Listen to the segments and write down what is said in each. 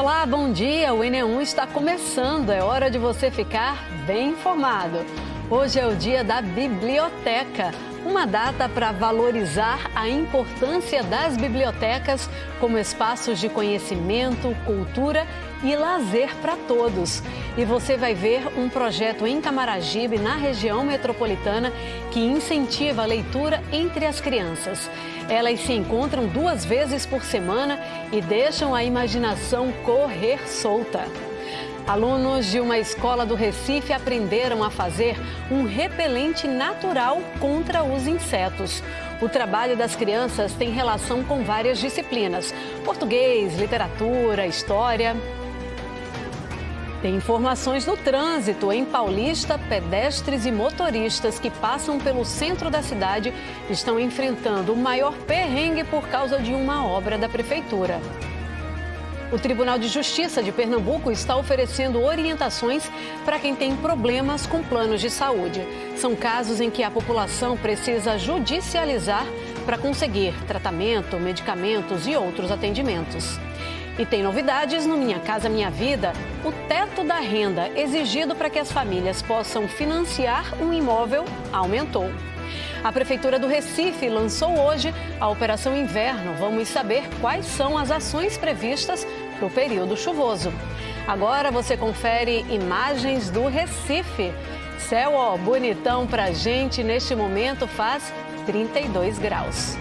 Olá, bom dia! O Enem1 está começando, é hora de você ficar bem informado. Hoje é o dia da biblioteca, uma data para valorizar a importância das bibliotecas como espaços de conhecimento, cultura e lazer para todos. E você vai ver um projeto em Camaragibe, na região metropolitana, que incentiva a leitura entre as crianças. Elas se encontram 2 vezes por semana e deixam a imaginação correr solta. Alunos de uma escola do Recife aprenderam a fazer um repelente natural contra os insetos. O trabalho das crianças tem relação com várias disciplinas: português, literatura, história. Tem informações no trânsito. Em Paulista, pedestres e motoristas que passam pelo centro da cidade estão enfrentando o maior perrengue por causa de uma obra da prefeitura. O Tribunal de Justiça de Pernambuco está oferecendo orientações para quem tem problemas com planos de saúde. São casos em que a população precisa judicializar para conseguir tratamento, medicamentos e outros atendimentos. E tem novidades no Minha Casa Minha Vida. O teto da renda exigido para que as famílias possam financiar um imóvel aumentou. A Prefeitura do Recife lançou hoje a Operação Inverno. Vamos saber quais são as ações previstas para o período chuvoso. Agora você confere imagens do Recife. Céu, ó, bonitão pra gente. Neste momento faz 32 graus.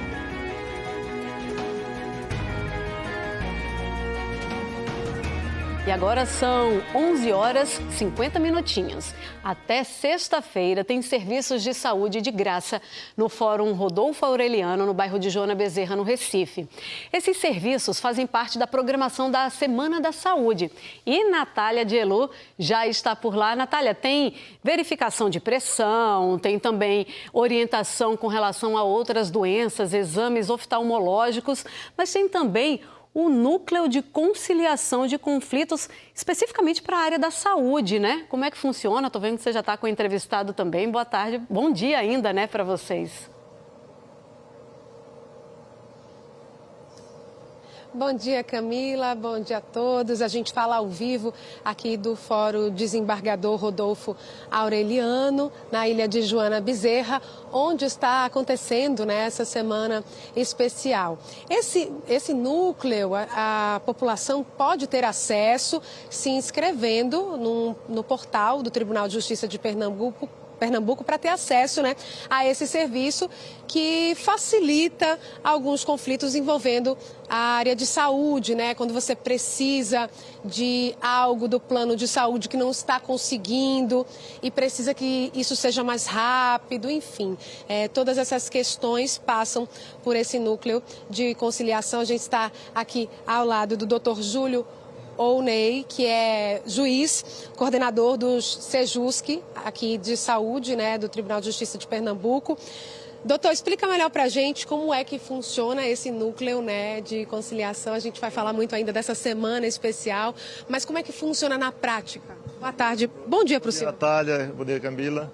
E agora são 11 horas 50 minutinhos. Até sexta-feira tem serviços de saúde de graça no Fórum Rodolfo Aureliano, no bairro de Joana Bezerra, no Recife. Esses serviços fazem parte da programação da Semana da Saúde. E Natália Dielu já está por lá. Natália, tem verificação de pressão, tem também orientação com relação a outras doenças, exames oftalmológicos, mas tem também o núcleo de conciliação de conflitos, especificamente para a área da saúde, né? Como é que funciona? Estou vendo que você já está com o entrevistado também. Boa tarde, bom dia ainda, né, para vocês. Bom dia, Camila. Bom dia a todos. A gente fala ao vivo aqui do Fórum Desembargador Rodolfo Aureliano, na ilha de Joana Bezerra, onde está acontecendo, né, essa semana especial. Esse núcleo, a população pode ter acesso se inscrevendo no portal do Tribunal de Justiça de Pernambuco para ter acesso, né, a esse serviço que facilita alguns conflitos envolvendo a área de saúde, né? Quando você precisa de algo do plano de saúde que não está conseguindo e precisa que isso seja mais rápido, enfim. Todas essas questões passam por esse núcleo de conciliação. A gente está aqui ao lado do Dr. Júlio Ounei, que é juiz, coordenador dos Sejusc, aqui de saúde, né, do Tribunal de Justiça de Pernambuco. Doutor, explica melhor para a gente como é que funciona esse núcleo, né, de conciliação. A gente vai falar muito ainda dessa semana especial, mas como é que funciona na prática? Boa tarde, bom dia para o senhor. Boa tarde, bom dia, Camila.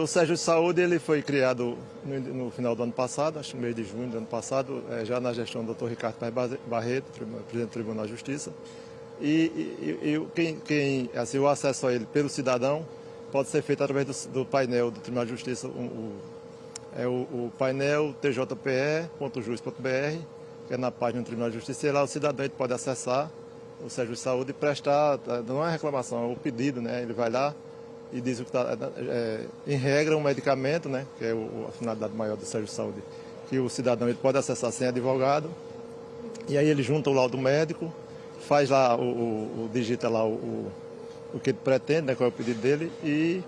O Sejusc Saúde ele foi criado no final do ano passado, acho que no mês de junho do ano passado, já na gestão do Dr. Ricardo Barreto, presidente do Tribunal de Justiça. Assim, o acesso a ele pelo cidadão pode ser feito através do painel do Tribunal de Justiça, o painel tjpe.jus.br, que é na página do Tribunal de Justiça, e lá o cidadão ele pode acessar o Sejusc Saúde e prestar, não é reclamação, é o pedido, né? Ele vai lá e diz o que está, em regra, um medicamento, né, que é a finalidade maior do Sejusc Saúde, que o cidadão ele pode acessar sem advogado, e aí ele junta o laudo médico, faz lá, digita lá o que ele pretende, né, qual é o pedido dele, e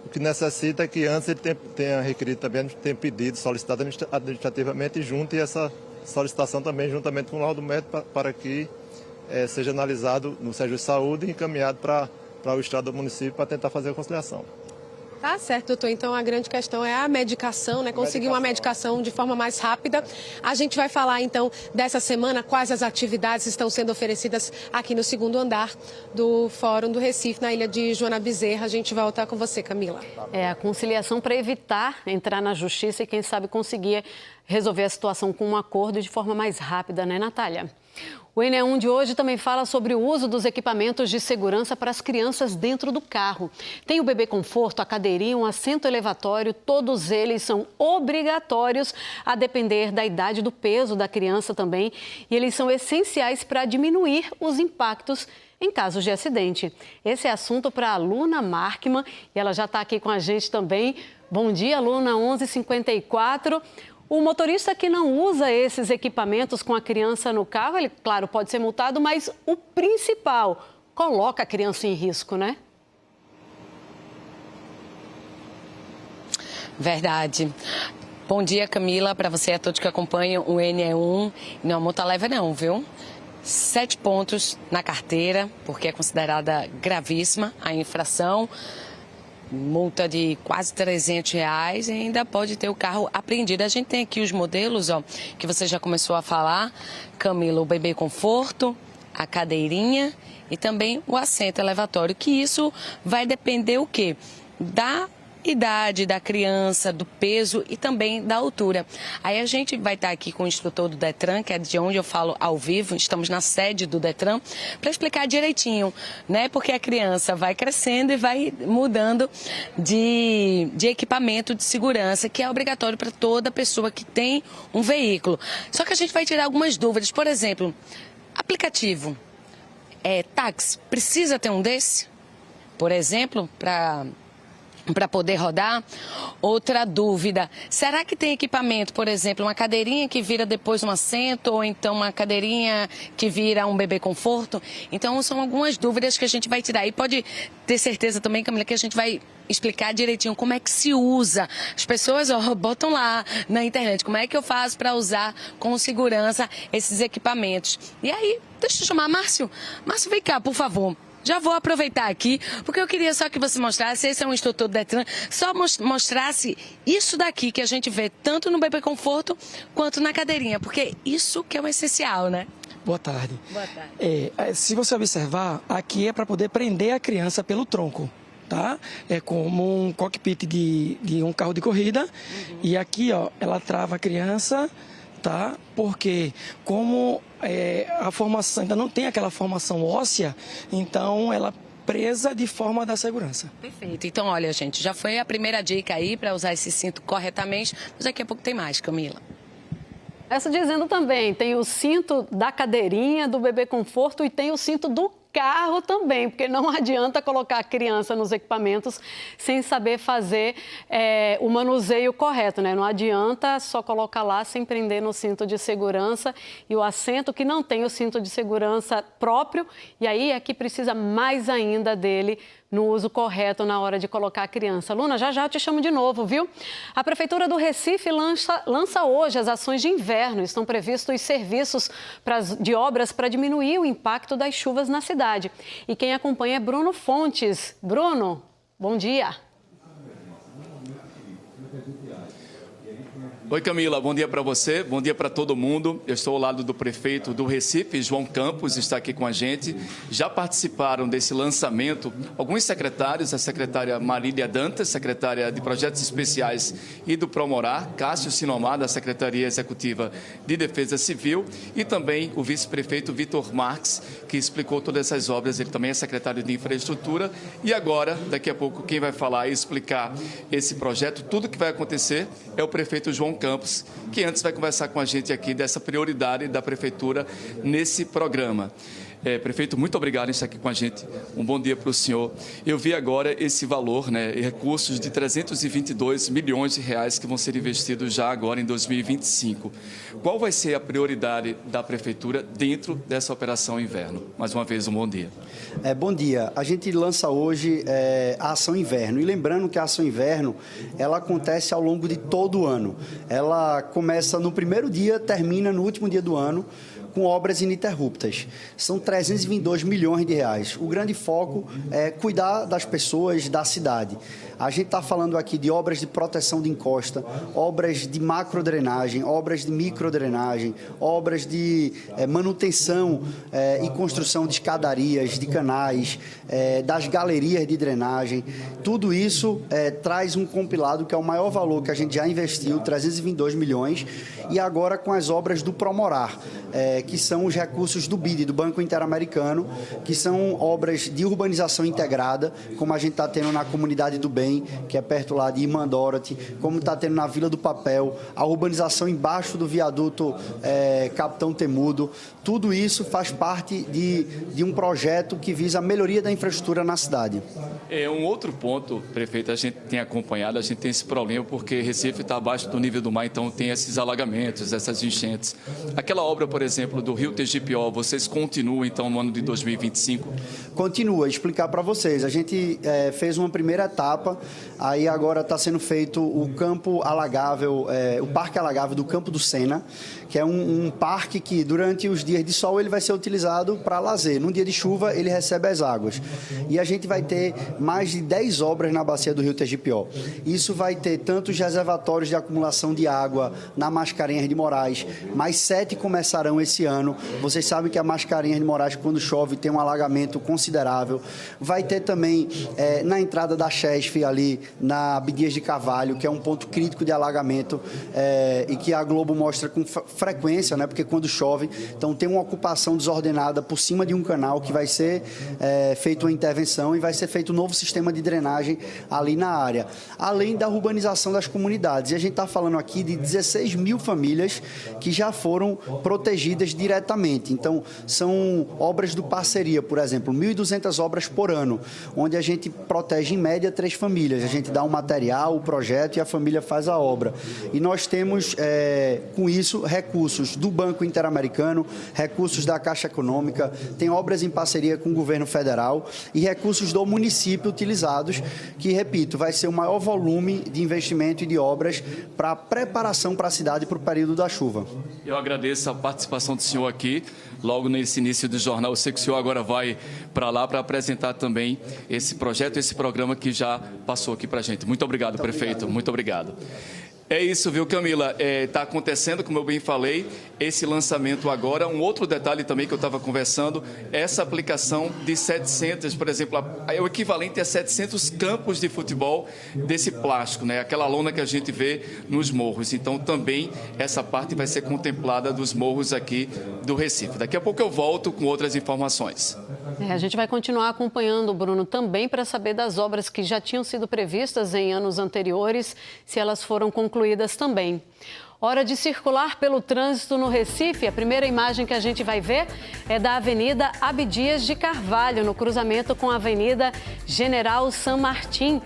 o que necessita é que antes ele tenha requerido também, tenha pedido, solicitado administrativamente e junte essa solicitação também juntamente com o laudo médico para que seja analisado no Sejusc Saúde e encaminhado para o Estado do município para tentar fazer a conciliação. Tá certo, doutor. Então, a grande questão é a medicação, né? Conseguir uma medicação de forma mais rápida. A gente vai falar, então, dessa semana, quais as atividades estão sendo oferecidas aqui no 2º andar do Fórum do Recife, na ilha de Joana Bezerra. A gente vai voltar com você, Camila. A conciliação para evitar entrar na justiça e, quem sabe, conseguir resolver a situação com um acordo de forma mais rápida, né, Natália? O NE1 de hoje também fala sobre o uso dos equipamentos de segurança para as crianças dentro do carro. Tem o bebê conforto, a cadeirinha, um assento elevatório, todos eles são obrigatórios a depender da idade e do peso da criança também. E eles são essenciais para diminuir os impactos em casos de acidente. Esse é assunto para a Luna Markman e ela já está aqui com a gente também. Bom dia, Luna, 11h54. O motorista que não usa esses equipamentos com a criança no carro, ele, claro, pode ser multado, mas o principal, coloca a criança em risco, né? Verdade. Bom dia, Camila, para você e a todos que acompanham o NE1. Não é multa leve não, viu? 7 pontos na carteira, porque é considerada gravíssima a infração. Multa de quase R$300 e ainda pode ter o carro apreendido. A gente tem aqui os modelos, ó, que você já começou a falar, Camila, o bebê conforto, a cadeirinha e também o assento elevatório, que isso vai depender o quê? Da idade da criança, do peso e também da altura. Aí a gente vai estar aqui com o instrutor do Detran, que é de onde eu falo ao vivo, estamos na sede do Detran, para explicar direitinho, né? Porque a criança vai crescendo e vai mudando de equipamento de segurança, que é obrigatório para toda pessoa que tem um veículo. Só que a gente vai tirar algumas dúvidas. Por exemplo, aplicativo, táxi, precisa ter um desse? Por exemplo, para poder rodar. Outra dúvida, será que tem equipamento, por exemplo, uma cadeirinha que vira depois um assento ou então uma cadeirinha que vira um bebê conforto? Então são algumas dúvidas que a gente vai tirar. E pode ter certeza também, Camila, que a gente vai explicar direitinho como é que se usa. As pessoas botam lá na internet, como é que eu faço para usar com segurança esses equipamentos. E aí, deixa eu chamar Márcio. Márcio, vem cá, por favor. Já vou aproveitar aqui, porque eu queria só que você mostrasse, esse é um instrutor do Detran, só mostrasse isso daqui que a gente vê tanto no bebê conforto quanto na cadeirinha, porque isso que é o essencial, né? Boa tarde. Boa tarde. Se você observar, aqui é para poder prender a criança pelo tronco, tá? É como um cockpit de um carro de corrida. E aqui, ó, ela trava a criança, tá? Porque como a formação ainda não tem aquela formação óssea, então ela presa de forma da segurança. Perfeito. Então, olha, gente, já foi a primeira dica aí para usar esse cinto corretamente, mas daqui a pouco tem mais, Camila. Essa dizendo também, tem o cinto da cadeirinha, do bebê conforto e tem o cinto do carro também, porque não adianta colocar a criança nos equipamentos sem saber fazer o manuseio correto, né? Não adianta só colocar lá sem prender no cinto de segurança e o assento que não tem o cinto de segurança próprio, e aí é que precisa mais ainda dele no uso correto na hora de colocar a criança. Luna, já eu te chamo de novo, viu? A Prefeitura do Recife lança hoje as ações de inverno. Estão previstos serviços de obras para diminuir o impacto das chuvas na cidade. E quem acompanha é Bruno Fontes. Bruno, bom dia. Oi, Camila, bom dia para você, bom dia para todo mundo. Eu estou ao lado do prefeito do Recife, João Campos, está aqui com a gente. Já participaram desse lançamento alguns secretários, a secretária Marília Dantas, secretária de Projetos Especiais e do Promorar, Cássio Sinomar, da Secretaria Executiva de Defesa Civil, e também o vice-prefeito Vitor Marques, que explicou todas essas obras, ele também é secretário de Infraestrutura. E agora, daqui a pouco, quem vai falar e explicar esse projeto, tudo que vai acontecer, é o prefeito João Campos, que antes vai conversar com a gente aqui dessa prioridade da Prefeitura nesse programa. Prefeito, muito obrigado por estar aqui com a gente. Um bom dia para o senhor. Eu vi agora esse valor, né, recursos de 322 milhões de reais que vão ser investidos já agora em 2025. Qual vai ser a prioridade da Prefeitura dentro dessa operação inverno? Mais uma vez, um bom dia. Bom dia. A gente lança hoje a Ação Inverno. E lembrando que a Ação Inverno, ela acontece ao longo de todo o ano. Ela começa no primeiro dia, termina no último dia do ano, com obras ininterruptas. São 322 milhões de reais. O grande foco é cuidar das pessoas da cidade. A gente está falando aqui de obras de proteção de encosta, obras de macrodrenagem, obras de microdrenagem, obras de manutenção e construção de escadarias, de canais, das galerias de drenagem. Tudo isso traz um compilado que é o maior valor que a gente já investiu, 322 milhões, e agora com as obras do Promorar, que são os recursos do BID, do Banco Interamericano, que são obras de urbanização integrada, como a gente está tendo na Comunidade do Bem, que é perto lá de Irmã Dorothy, como está tendo na Vila do Papel, a urbanização embaixo do viaduto Capitão Temudo. Tudo isso faz parte de um projeto que visa a melhoria da infraestrutura na cidade. Um outro ponto, prefeito, a gente tem acompanhado, a gente tem esse problema porque Recife está abaixo do nível do mar, então tem esses alagamentos, essas enchentes. Aquela obra, por exemplo, do Rio Tegipió, vocês continuam então no ano de 2025? Continua. Explicar para vocês. A gente fez uma primeira etapa, aí agora está sendo feito o campo alagável, o parque alagável do Campo do Sena, que é um parque que durante os dias de sol ele vai ser utilizado para lazer. Num dia de chuva ele recebe as águas. E a gente vai ter mais de 10 obras na bacia do Rio Tegipió. Isso vai ter tanto os reservatórios de acumulação de água na Mascarenhas de Moraes, mais 7 começarão esse ano. Vocês sabem que a Mascarenhas de Moraes, quando chove, tem um alagamento considerável. Vai ter também na entrada da Chesf, ali na Abdias de Carvalho, que é um ponto crítico de alagamento e que a Globo mostra com frequência, né? Porque quando chove, então tem uma ocupação desordenada por cima de um canal que vai ser feita uma intervenção e vai ser feito um novo sistema de drenagem ali na área, além da urbanização das comunidades. E a gente está falando aqui de 16 mil famílias que já foram protegidas diretamente. Então, são obras do Parceria, por exemplo, 1.200 obras por ano, onde a gente protege em média 3 famílias. A gente dá um material, o projeto e a família faz a obra. E nós temos, com isso, recursos do Banco Interamericano, recursos da Caixa Econômica, tem obras em parceria com o governo federal e recursos do município utilizados, que, repito, vai ser o maior volume de investimento e de obras para preparação para a cidade para o período da chuva. Eu agradeço a participação do senhor aqui, logo nesse início do jornal. Eu sei que o senhor agora vai para lá para apresentar também esse projeto, esse programa que já passou aqui para a gente. Muito obrigado, prefeito. Muito obrigado. É isso, viu, Camila? Está acontecendo, como eu bem falei, esse lançamento agora. Um outro detalhe também que eu estava conversando, essa aplicação de 700, por exemplo, é o equivalente a 700 campos de futebol desse plástico, né? Aquela lona que a gente vê nos morros. Então, também essa parte vai ser contemplada dos morros aqui do Recife. Daqui a pouco eu volto com outras informações. A gente vai continuar acompanhando, Bruno, também para saber das obras que já tinham sido previstas em anos anteriores, se elas foram concluídas também. Hora de circular pelo trânsito no Recife. A primeira imagem que a gente vai ver é da Avenida Abdias de Carvalho, no cruzamento com a Avenida General San Martín.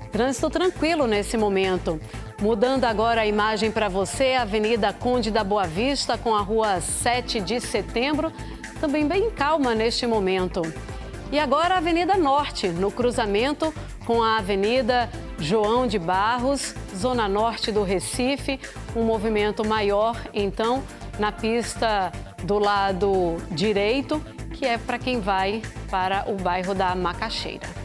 Trânsito tranquilo nesse momento. Mudando agora a imagem para você, a Avenida Conde da Boa Vista com a Rua 7 de Setembro, também bem calma neste momento. E agora a Avenida Norte, no cruzamento com a Avenida João de Barros, zona norte do Recife, um movimento maior, então, na pista do lado direito, que é para quem vai para o bairro da Macaxeira.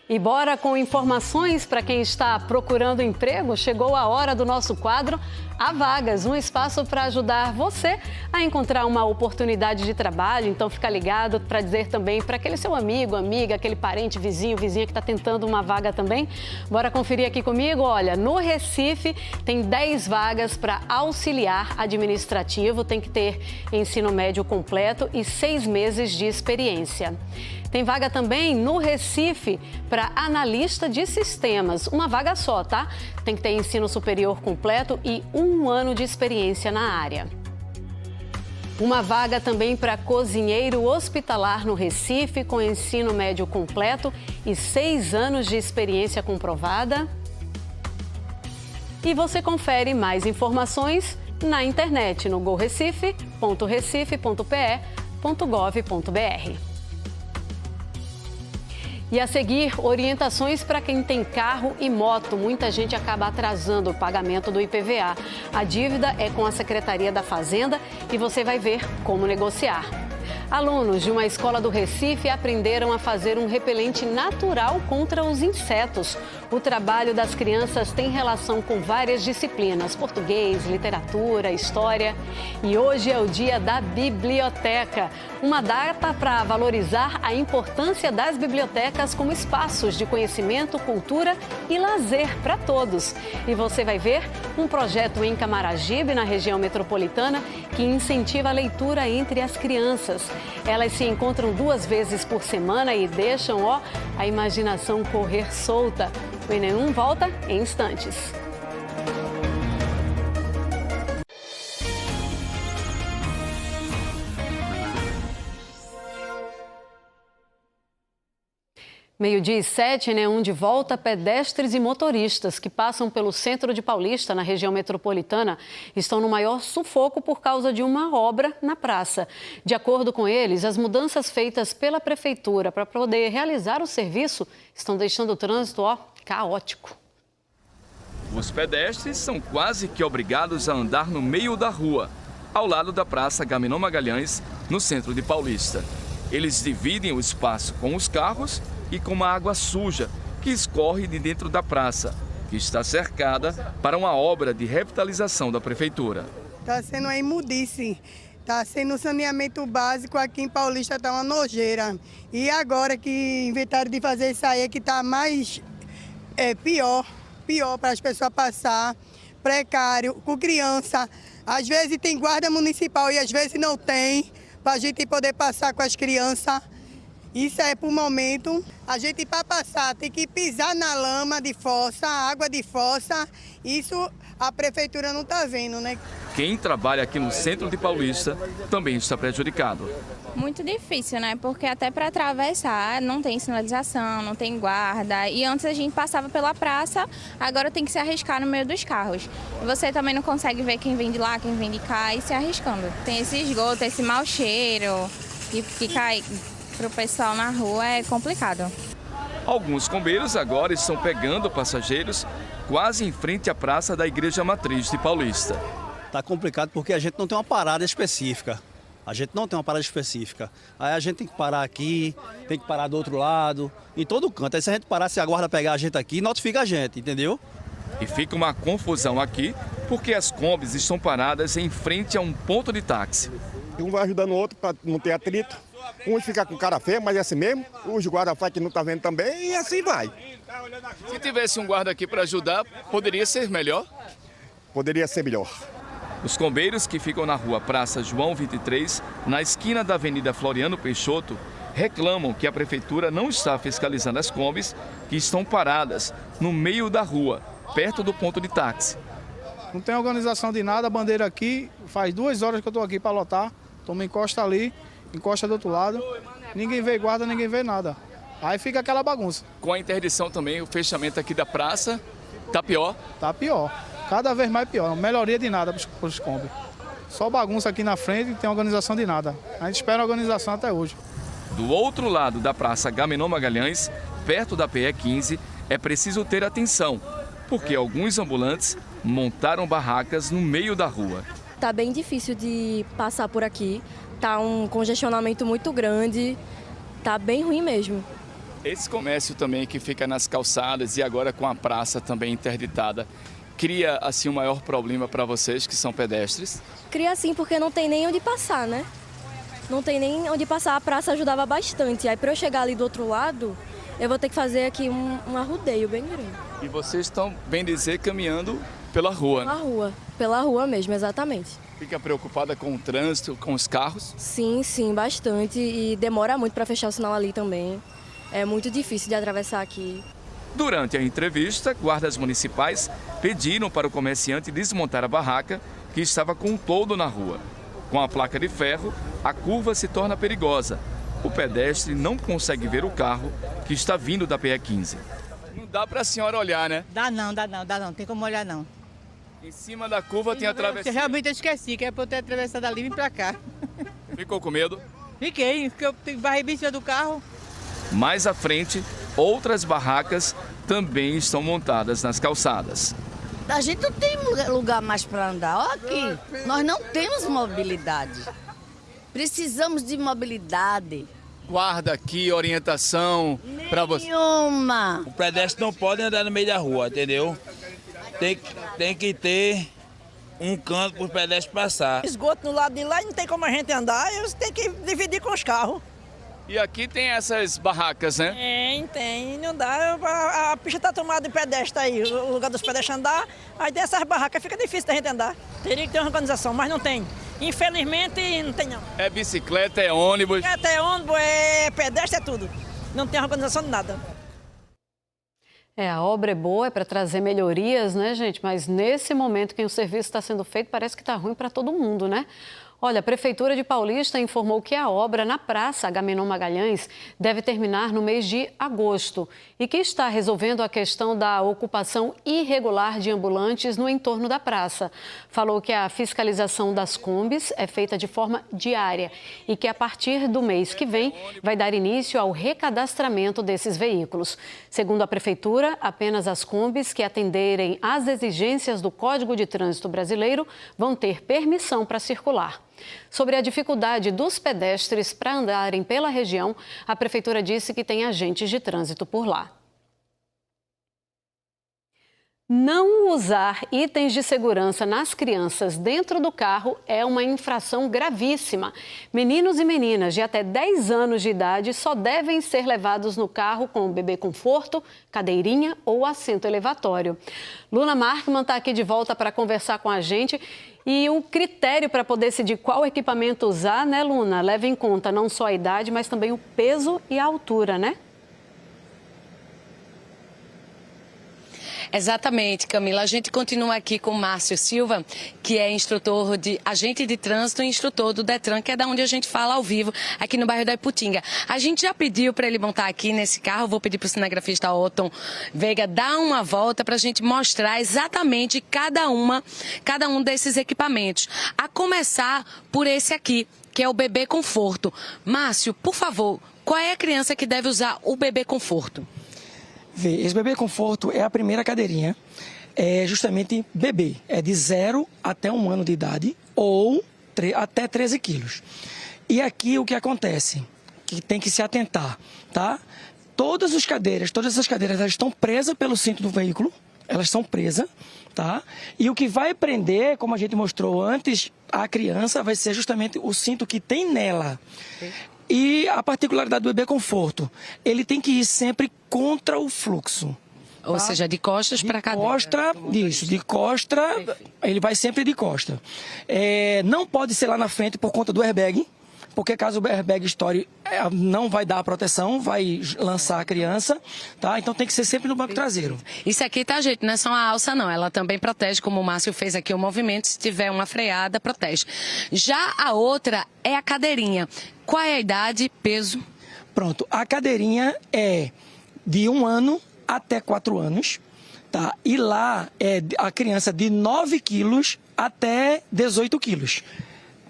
E bora com informações para quem está procurando emprego. Chegou a hora do nosso quadro Há Vagas, um espaço para ajudar você a encontrar uma oportunidade de trabalho. Então fica ligado para dizer também para aquele seu amigo, amiga, aquele parente, vizinho, vizinha que está tentando uma vaga também. Bora conferir aqui comigo. Olha, no Recife tem 10 vagas para auxiliar administrativo. Tem que ter ensino médio completo e 6 meses de experiência. Tem vaga também no Recife para analista de sistemas. Uma vaga só, tá? Tem que ter ensino superior completo e 1 ano de experiência na área. Uma vaga também para cozinheiro hospitalar no Recife, com ensino médio completo e 6 anos de experiência comprovada. E você confere mais informações na internet no gorecife.pe.gov.br. E a seguir, orientações para quem tem carro e moto. Muita gente acaba atrasando o pagamento do IPVA. A dívida é com a Secretaria da Fazenda e você vai ver como negociar. Alunos de uma escola do Recife aprenderam a fazer um repelente natural contra os insetos. O trabalho das crianças tem relação com várias disciplinas: português, literatura, história. E hoje é o dia da biblioteca, uma data para valorizar a importância das bibliotecas como espaços de conhecimento, cultura e lazer para todos. E você vai ver um projeto em Camaragibe, na região metropolitana, que incentiva a leitura entre as crianças. Elas se encontram 2 vezes por semana e deixam, a imaginação correr solta. O Enem volta em instantes. Meio-dia e 7, Enem de volta. Pedestres e motoristas que passam pelo centro de Paulista, na região metropolitana, estão no maior sufoco por causa de uma obra na praça. De acordo com eles, as mudanças feitas pela prefeitura para poder realizar o serviço estão deixando o trânsito, caótico. Os pedestres são quase que obrigados a andar no meio da rua, ao lado da Praça Agamenon Magalhães, no centro de Paulista. Eles dividem o espaço com os carros e com uma água suja que escorre de dentro da praça, que está cercada para uma obra de revitalização da prefeitura. Está sendo uma imundice, está sendo um saneamento básico aqui em Paulista, está uma nojeira. E agora que inventaram de fazer isso aí, que está mais pior para as pessoas passar, precário, com criança. Às vezes tem guarda municipal e às vezes não tem, para a gente poder passar com as crianças. Isso é por momento. A gente, para passar, tem que pisar na lama de fossa, água de fossa. Isso a prefeitura não está vendo, né? Quem trabalha aqui no centro de Paulista também está prejudicado. Muito difícil, né? Porque até para atravessar não tem sinalização, não tem guarda. E antes a gente passava pela praça, agora tem que se arriscar no meio dos carros. Você também não consegue ver quem vem de lá, quem vem de cá e se arriscando. Tem esse esgoto, esse mau cheiro que cai para o pessoal na rua, é complicado. Alguns combeiros agora estão pegando passageiros quase em frente à praça da Igreja Matriz de Paulista. Está complicado porque a gente não tem uma parada específica. Aí a gente tem que parar aqui, tem que parar do outro lado, em todo canto. Aí se a gente parar, se a guarda pegar a gente aqui, notifica a gente, entendeu? E fica uma confusão aqui porque as combis estão paradas em frente a um ponto de táxi. Um vai ajudando o outro para não ter atrito. Uns ficam com cara feia, mas é assim mesmo. Os guarda-faca que não estão vendo também, e assim vai. Se tivesse um guarda aqui para ajudar, poderia ser melhor? Poderia ser melhor. Os combeiros que ficam na rua Praça João 23, na esquina da Avenida Floriano Peixoto, reclamam que a prefeitura não está fiscalizando as combis que estão paradas no meio da rua, perto do ponto de táxi. Não tem organização de nada, a bandeira aqui, faz 2 horas que eu estou aqui para lotar, toma encosta ali, encosta do outro lado, ninguém vê guarda, ninguém vê nada. Aí fica aquela bagunça. Com a interdição também, o fechamento aqui da praça, tá pior? Tá pior, cada vez mais pior, melhoria de nada para os combis. Só bagunça aqui na frente e tem organização de nada. A gente espera a organização até hoje. Do outro lado da Praça Agamenon Magalhães, perto da PE 15, é preciso ter atenção, porque alguns ambulantes montaram barracas no meio da rua. Tá bem difícil de passar por aqui, tá um congestionamento muito grande, tá bem ruim mesmo. Esse comércio também que fica nas calçadas e agora com a praça também interditada, cria assim um maior problema para vocês que são pedestres? Cria sim, porque não tem nem onde passar, né? Não tem nem onde passar, a praça ajudava bastante. Aí para eu chegar ali do outro lado, eu vou ter que fazer aqui um arrudeio bem grande. E vocês estão, bem dizer, caminhando pela rua, né? Pela rua mesmo, exatamente. Fica preocupada com o trânsito, com os carros? Sim, bastante. E demora muito para fechar o sinal ali também. É muito difícil de atravessar aqui. Durante a entrevista, guardas municipais pediram para o comerciante desmontar a barraca que estava com um toldo na rua. Com a placa de ferro, a curva se torna perigosa. O pedestre não consegue ver o carro que está vindo da PE 15. Não dá para a senhora olhar, né? Dá não, tem como olhar não. Em cima da curva tem a travessia. Realmente eu esqueci, que é para eu ter atravessado ali e vim para cá. Ficou com medo? Fiquei, porque eu varri bem em cima do carro. Mais à frente, outras barracas também estão montadas nas calçadas. A gente não tem lugar mais para andar. Olha aqui, nós não temos mobilidade. Precisamos de mobilidade. Guarda aqui, orientação para você. Nenhuma. O pedestre não pode andar no meio da rua, entendeu? Tem que ter um canto para o pedestre passar. Esgoto no lado de lá e não tem como a gente andar, eles têm que dividir com os carros. E aqui tem essas barracas, né? Tem, não dá. A pista está tomada de pedestre aí, o lugar dos pedestres andar, aí tem essas barracas, fica difícil da gente andar. Teria que ter uma organização, mas não tem. Infelizmente, não tem não. É bicicleta, é ônibus? É ônibus, é pedestre, é tudo. Não tem organização de nada. A obra é boa, é para trazer melhorias, né, gente? Mas nesse momento que o serviço está sendo feito, parece que está ruim para todo mundo, né? Olha, a Prefeitura de Paulista informou que a obra na Praça Agamenon Magalhães deve terminar no mês de agosto e que está resolvendo a questão da ocupação irregular de ambulantes no entorno da praça. Falou que a fiscalização das combis é feita de forma diária e que a partir do mês que vem vai dar início ao recadastramento desses veículos. Segundo a Prefeitura, apenas as combis que atenderem às exigências do Código de Trânsito Brasileiro vão ter permissão para circular. Sobre a dificuldade dos pedestres para andarem pela região, a Prefeitura disse que tem agentes de trânsito por lá. Não usar itens de segurança nas crianças dentro do carro é uma infração gravíssima. Meninos e meninas de até 10 anos de idade só devem ser levados no carro com bebê conforto, cadeirinha ou assento elevatório. Luna Markman está aqui de volta para conversar com a gente. E o critério para poder decidir qual equipamento usar, né, Luna, leva em conta não só a idade, mas também o peso e a altura, né? Exatamente, Camila. A gente continua aqui com o Márcio Silva, que é agente de trânsito e instrutor do Detran, que é da onde a gente fala ao vivo, aqui no bairro da Iputinga. A gente já pediu para ele montar aqui nesse carro, vou pedir para o cinegrafista Otton Veiga dar uma volta para a gente mostrar exatamente cada um desses equipamentos. A começar por esse aqui, que é o bebê conforto. Márcio, por favor, qual é a criança que deve usar o bebê conforto? Esse bebê conforto é a primeira cadeirinha, é justamente bebê, é de 0 até 1 ano de idade ou até 13 quilos. E aqui o que acontece, que tem que se atentar, tá? Todas essas cadeiras, elas estão presas pelo cinto do veículo, elas são presas, tá? E o que vai prender, como a gente mostrou antes, a criança vai ser justamente o cinto que tem nela. E a particularidade do bebê conforto, ele tem que ir sempre contra o fluxo. Ou tá? Seja, de costas para a cadeira. De costa, ele vai sempre de costa. Não pode ser lá na frente por conta do airbag, porque caso o airbag estoure, não vai dar a proteção, vai lançar a criança, tá? Então tem que ser sempre no banco traseiro. Isso aqui, tá, gente? Não é só uma alça, não. Ela também protege, como o Márcio fez aqui o movimento, se tiver uma freada, protege. Já a outra é a cadeirinha. Qual é a idade, peso? Pronto, a cadeirinha é de 1 ano até 4 anos, tá? E lá é a criança de 9 quilos até 18 quilos.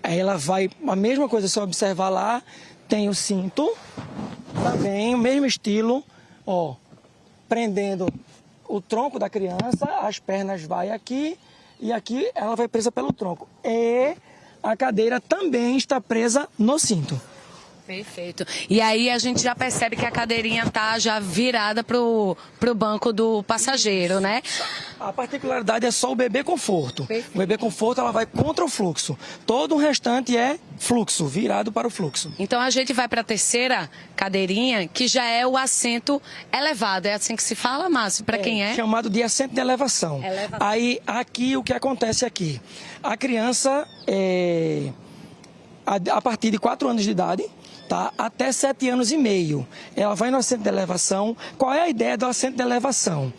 Aí ela vai, a mesma coisa, se eu observar lá, tem o cinto, também o mesmo estilo, ó, prendendo o tronco da criança, as pernas vai aqui e aqui ela vai presa pelo tronco. E a cadeira também está presa no cinto. Perfeito. E aí a gente já percebe que a cadeirinha tá já virada pro banco do passageiro, né? A particularidade é só o bebê conforto. Perfeito. O bebê conforto, ela vai contra o fluxo. Todo o restante é fluxo, virado para o fluxo. Então a gente vai para a terceira cadeirinha, que já é o assento elevado. É assim que se fala, Márcio? Para quem é? Chamado de assento de elevação. Aí, aqui, o que acontece aqui? A criança, a partir de 4 anos de idade, tá? Até 7 anos e meio. Ela vai no assento de elevação. Qual é a ideia do assento de elevação?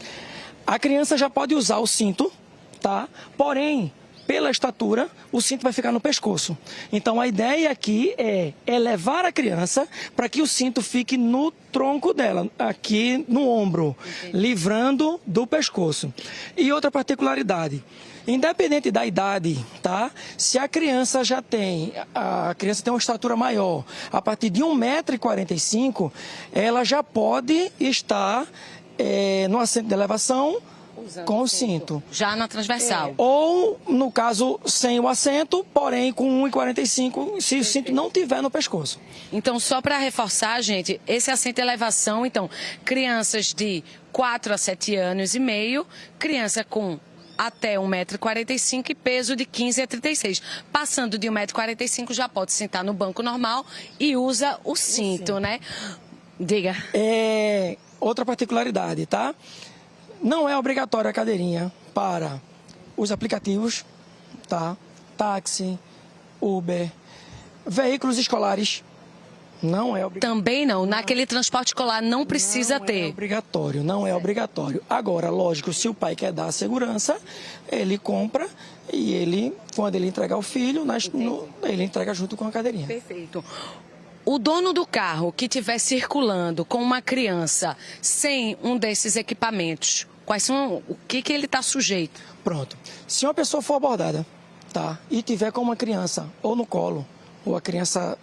A criança já pode usar o cinto, tá? Porém, pela estatura, o cinto vai ficar no pescoço. Então, a ideia aqui é elevar a criança para que o cinto fique no tronco dela, aqui no ombro, livrando do pescoço. E outra particularidade, independente da idade, tá? Se a criança tem uma estatura maior, a partir de 1,45 m, ela já pode estar no assento de elevação com o cinto. Já na transversal. Ou, no caso, sem o assento, porém com 1,45 se o cinto não tiver no pescoço. Então, só para reforçar, gente, esse assento elevação, então, crianças de 4 a 7 anos e meio, criança com até 1,45 m e peso de 15 a 36. Passando de 1,45 m já pode sentar no banco normal e usa o cinto, né? Diga. Outra particularidade, tá? Não é obrigatória a cadeirinha para os aplicativos, tá? Táxi, Uber, veículos escolares. Não é obrigatório. Também não. Naquele transporte escolar não precisa ter. Não é obrigatório, não é obrigatório. Agora, lógico, se o pai quer dar segurança, ele compra e ele, quando ele entregar o filho, ele entrega junto com a cadeirinha. Perfeito. O dono do carro que estiver circulando com uma criança sem um desses equipamentos, quais são, o que ele está sujeito? Pronto. Se uma pessoa for abordada, tá, e tiver com uma criança ou no colo, ou a criança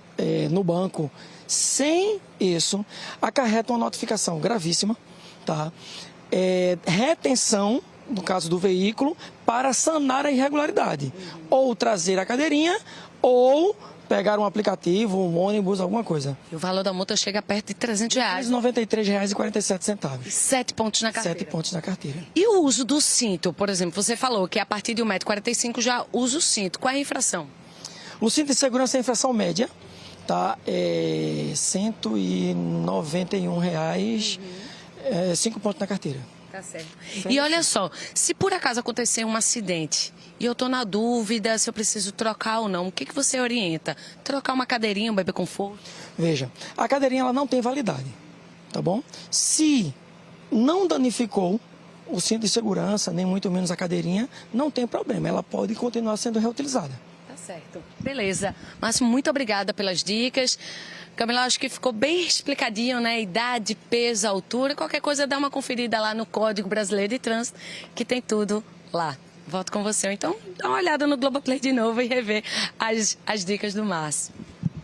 no banco, sem isso, acarreta uma notificação gravíssima, tá? Retenção, no caso do veículo, para sanar a irregularidade. Ou trazer a cadeirinha, ou pegar um aplicativo, um ônibus, alguma coisa. E o valor da multa chega perto de R$300. R$ 93,47. 7 pontos na carteira. 7 pontos na carteira. E o uso do cinto, por exemplo, você falou que a partir de 1,45 m já usa o cinto. Qual é a infração? O cinto de segurança é a infração média, tá? É R$191, 5 pontos na carteira. Tá certo. E olha só, se por acaso acontecer um acidente e eu estou na dúvida se eu preciso trocar ou não, o que você orienta? Trocar uma cadeirinha, um bebê conforto? Veja, a cadeirinha ela não tem validade, tá bom? Se não danificou o cinto de segurança, nem muito menos a cadeirinha, não tem problema, ela pode continuar sendo reutilizada. Certo. Beleza. Márcio, muito obrigada pelas dicas. Camila, acho que ficou bem explicadinho, né? Idade, peso, altura. Qualquer coisa, dá uma conferida lá no Código Brasileiro de Trânsito, que tem tudo lá. Volto com você. Então, dá uma olhada no Globoplay de novo e rever as dicas do Márcio.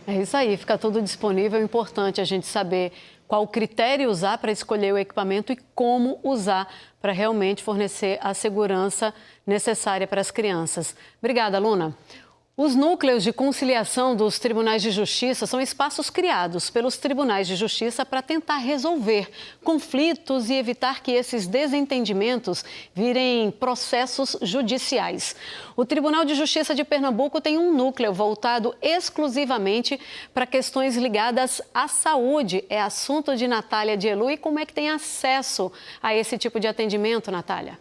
É isso aí, fica tudo disponível. É importante a gente saber qual critério usar para escolher o equipamento e como usar para realmente fornecer a segurança necessária para as crianças. Obrigada, Luna. Os núcleos de conciliação dos tribunais de justiça são espaços criados pelos tribunais de justiça para tentar resolver conflitos e evitar que esses desentendimentos virem processos judiciais. O Tribunal de Justiça de Pernambuco tem um núcleo voltado exclusivamente para questões ligadas à saúde. É assunto de Natália Dielu. E como é que tem acesso a esse tipo de atendimento, Natália?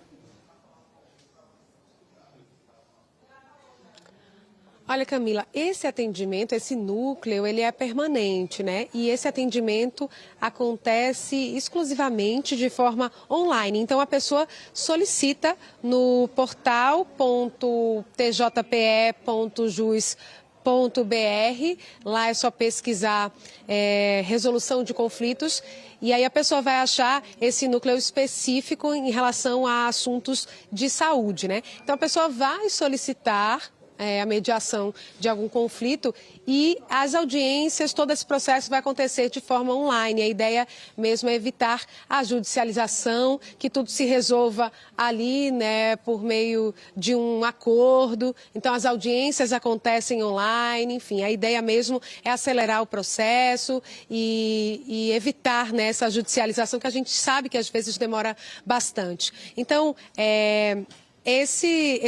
Olha, Camila, esse atendimento, esse núcleo, ele é permanente, né? E esse atendimento acontece exclusivamente de forma online. Então, a pessoa solicita no portal.tjpe.jus.br. Lá é só pesquisar resolução de conflitos. E aí a pessoa vai achar esse núcleo específico em relação a assuntos de saúde, né? Então, a pessoa vai solicitar a mediação de algum conflito e as audiências, todo esse processo vai acontecer de forma online. A ideia mesmo é evitar a judicialização, que tudo se resolva ali, né, por meio de um acordo. Então, as audiências acontecem online, enfim, a ideia mesmo é acelerar o processo e evitar, né, essa judicialização que a gente sabe que às vezes demora bastante. Então, esse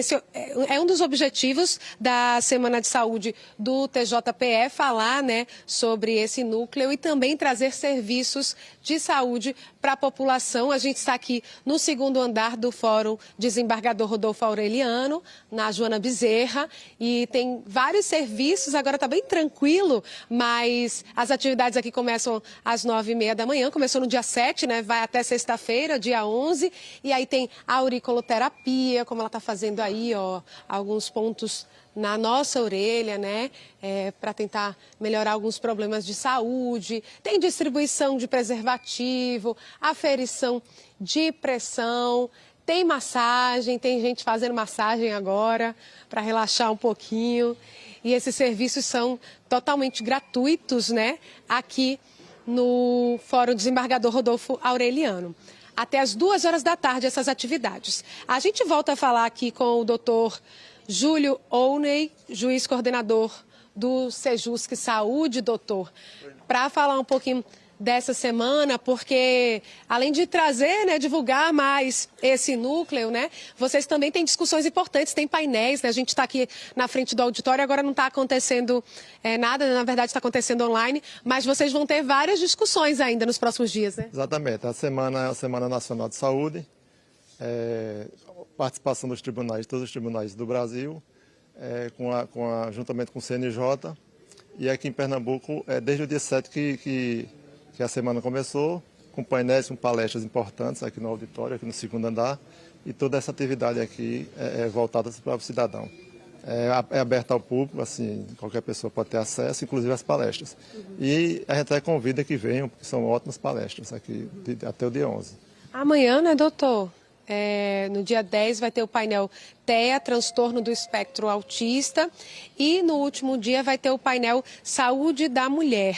é um dos objetivos da Semana de Saúde do TJPE, falar, né, sobre esse núcleo e também trazer serviços de saúde para a população. A gente está aqui no segundo andar do Fórum Desembargador Rodolfo Aureliano, na Joana Bezerra, e tem vários serviços. Agora está bem tranquilo, mas as atividades aqui começam às 9h30 da manhã, começou no dia 7, né, vai até sexta-feira, dia 11, e aí tem auriculoterapia, como ela está fazendo aí, ó, alguns pontos na nossa orelha, né, para tentar melhorar alguns problemas de saúde. Tem distribuição de preservativo, aferição de pressão, tem massagem, tem gente fazendo massagem agora para relaxar um pouquinho. E esses serviços são totalmente gratuitos, né, aqui no Fórum Desembargador Rodolfo Aureliano. até as 2 horas da tarde essas atividades. A gente volta a falar aqui com o doutor Júlio Ouney, juiz coordenador do Sejusc Saúde, doutor, para falar um pouquinho dessa semana, porque além de trazer, né, divulgar mais esse núcleo, né, vocês também têm discussões importantes, tem painéis, né, a gente está aqui na frente do auditório, agora não está acontecendo nada, na verdade está acontecendo online, mas vocês vão ter várias discussões ainda nos próximos dias, né? Exatamente, a semana é a Semana Nacional de Saúde, participação dos tribunais, todos os tribunais do Brasil, juntamente com o CNJ, e aqui em Pernambuco, desde o dia 7 que a semana começou, com painéis, com palestras importantes aqui no auditório, aqui no 2º andar, e toda essa atividade aqui é voltada para o cidadão. É aberta ao público, assim, qualquer pessoa pode ter acesso, inclusive às palestras. E a gente convida que venham, porque são ótimas palestras aqui, até o dia 11. Amanhã, né, doutor? No dia 10 vai ter o painel TEA, transtorno do espectro autista, e no último dia vai ter o painel Saúde da Mulher.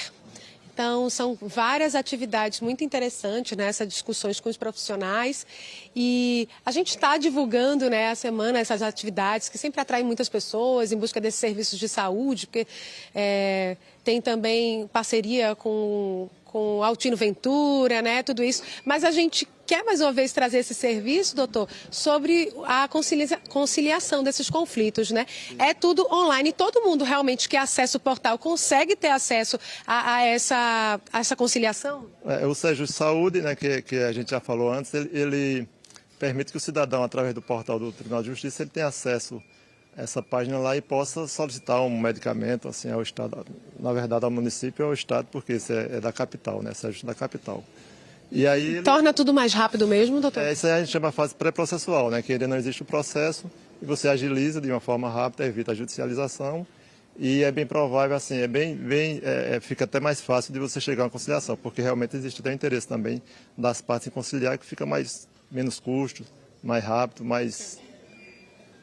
Então, são várias atividades muito interessantes, né, essas discussões com os profissionais. E a gente está divulgando, né, a semana essas atividades que sempre atraem muitas pessoas em busca desses serviços de saúde, porque tem também parceria com Altino Ventura, né, tudo isso. Mas a gente quer mais uma vez trazer esse serviço, doutor, sobre a conciliação desses conflitos, né? É tudo online, todo mundo realmente que acessa o portal consegue ter acesso a essa conciliação? O Sejusc Saúde, né, que a gente já falou antes, ele permite que o cidadão, através do portal do Tribunal de Justiça, ele tenha acesso a essa página lá e possa solicitar um medicamento, assim, ao Estado, na verdade ao município ou ao Estado, porque isso é da capital, né, Sejusc da capital. E aí torna tudo mais rápido mesmo, doutor? Isso aí a gente chama de fase pré-processual, né? Que ainda não existe o processo e você agiliza de uma forma rápida, evita a judicialização e é bem provável, assim, fica até mais fácil de você chegar a uma conciliação, porque realmente existe até interesse também das partes em conciliar, que fica menos custo, mais rápido, mais...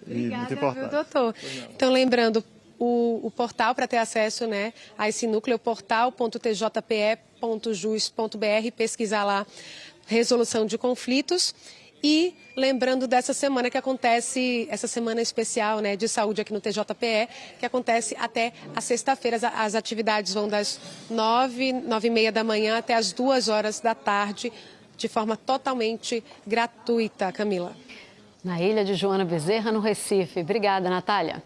Obrigada, muito importante. Viu, doutor? Então, lembrando, o portal para ter acesso, né, a esse núcleo, portal.tjpe.jus.br, pesquisar lá resolução de conflitos. E lembrando dessa semana que acontece, essa semana especial, né, de saúde aqui no TJPE, que acontece até a sexta-feira. As atividades vão das 9h30 da manhã até as 2 horas da tarde, de forma totalmente gratuita, Camila. Na ilha de Joana Bezerra, no Recife. Obrigada, Natália.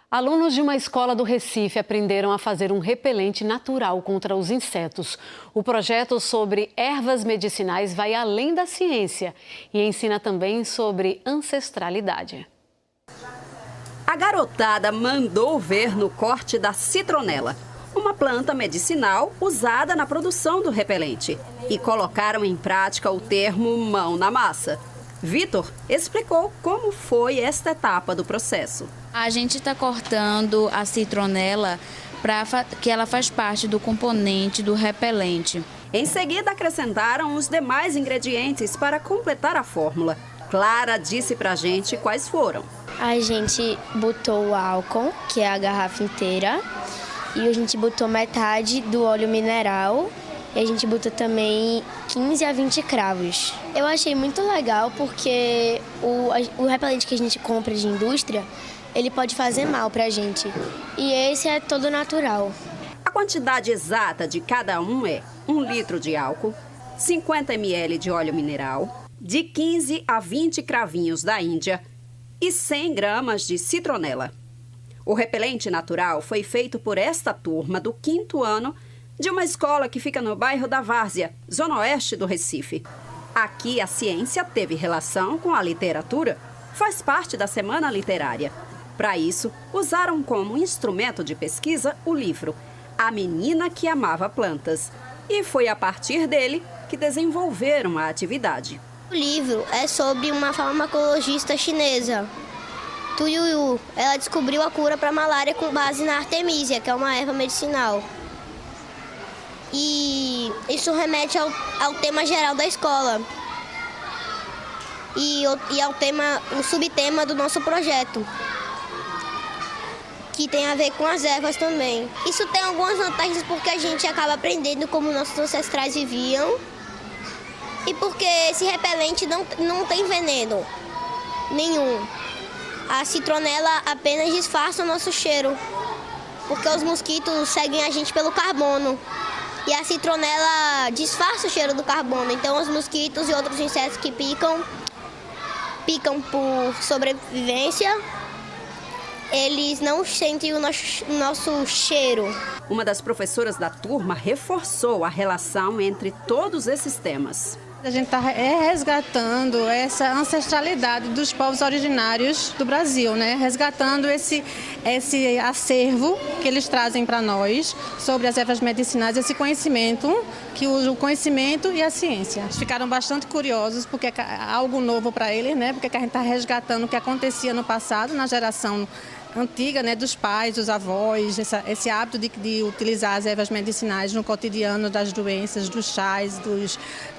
Alunos de uma escola do Recife aprenderam a fazer um repelente natural contra os insetos. O projeto sobre ervas medicinais vai além da ciência e ensina também sobre ancestralidade. A garotada mandou ver no corte da citronela, uma planta medicinal usada na produção do repelente, e colocaram em prática o termo mão na massa. Vitor explicou como foi esta etapa do processo. A gente está cortando a citronela que ela faz parte do componente do repelente. Em seguida, acrescentaram os demais ingredientes para completar a fórmula. Clara disse pra gente quais foram. A gente botou o álcool, que é a garrafa inteira, e a gente botou metade do óleo mineral. E a gente botou também 15 a 20 cravos. Eu achei muito legal porque o repelente que a gente compra de indústria, ele pode fazer mal pra gente. E esse é todo natural. A quantidade exata de cada um é 1 litro de álcool, 50 ml de óleo mineral, de 15 a 20 cravinhos da Índia e 100 gramas de citronela. O repelente natural foi feito por esta turma do 5º ano de uma escola que fica no bairro da Várzea, zona oeste do Recife. Aqui a ciência teve relação com a literatura, faz parte da semana literária. Para isso, usaram como instrumento de pesquisa o livro A Menina que Amava Plantas. E foi a partir dele que desenvolveram a atividade. O livro é sobre uma farmacologista chinesa, Tu Yuyu. Ela descobriu a cura para a malária com base na artemisia, que é uma erva medicinal. E isso remete ao tema geral da escola e ao o subtema do nosso projeto, que tem a ver com as ervas também. Isso tem algumas vantagens porque a gente acaba aprendendo como nossos ancestrais viviam e porque esse repelente não tem veneno nenhum. A citronela apenas disfarça o nosso cheiro, porque os mosquitos seguem a gente pelo carbono. E a citronela disfarça o cheiro do carbono, então os mosquitos e outros insetos que picam por sobrevivência, eles não sentem o nosso cheiro. Uma das professoras da turma reforçou a relação entre todos esses temas. A gente está resgatando essa ancestralidade dos povos originários do Brasil, né? Resgatando esse acervo que eles trazem para nós sobre as ervas medicinais, esse conhecimento, que usa o conhecimento e a ciência. Eles ficaram bastante curiosos porque é algo novo para eles, né? Porque a gente está resgatando o que acontecia no passado, na geração antiga, né, dos pais, dos avós, esse hábito de utilizar as ervas medicinais no cotidiano das doenças, dos chás,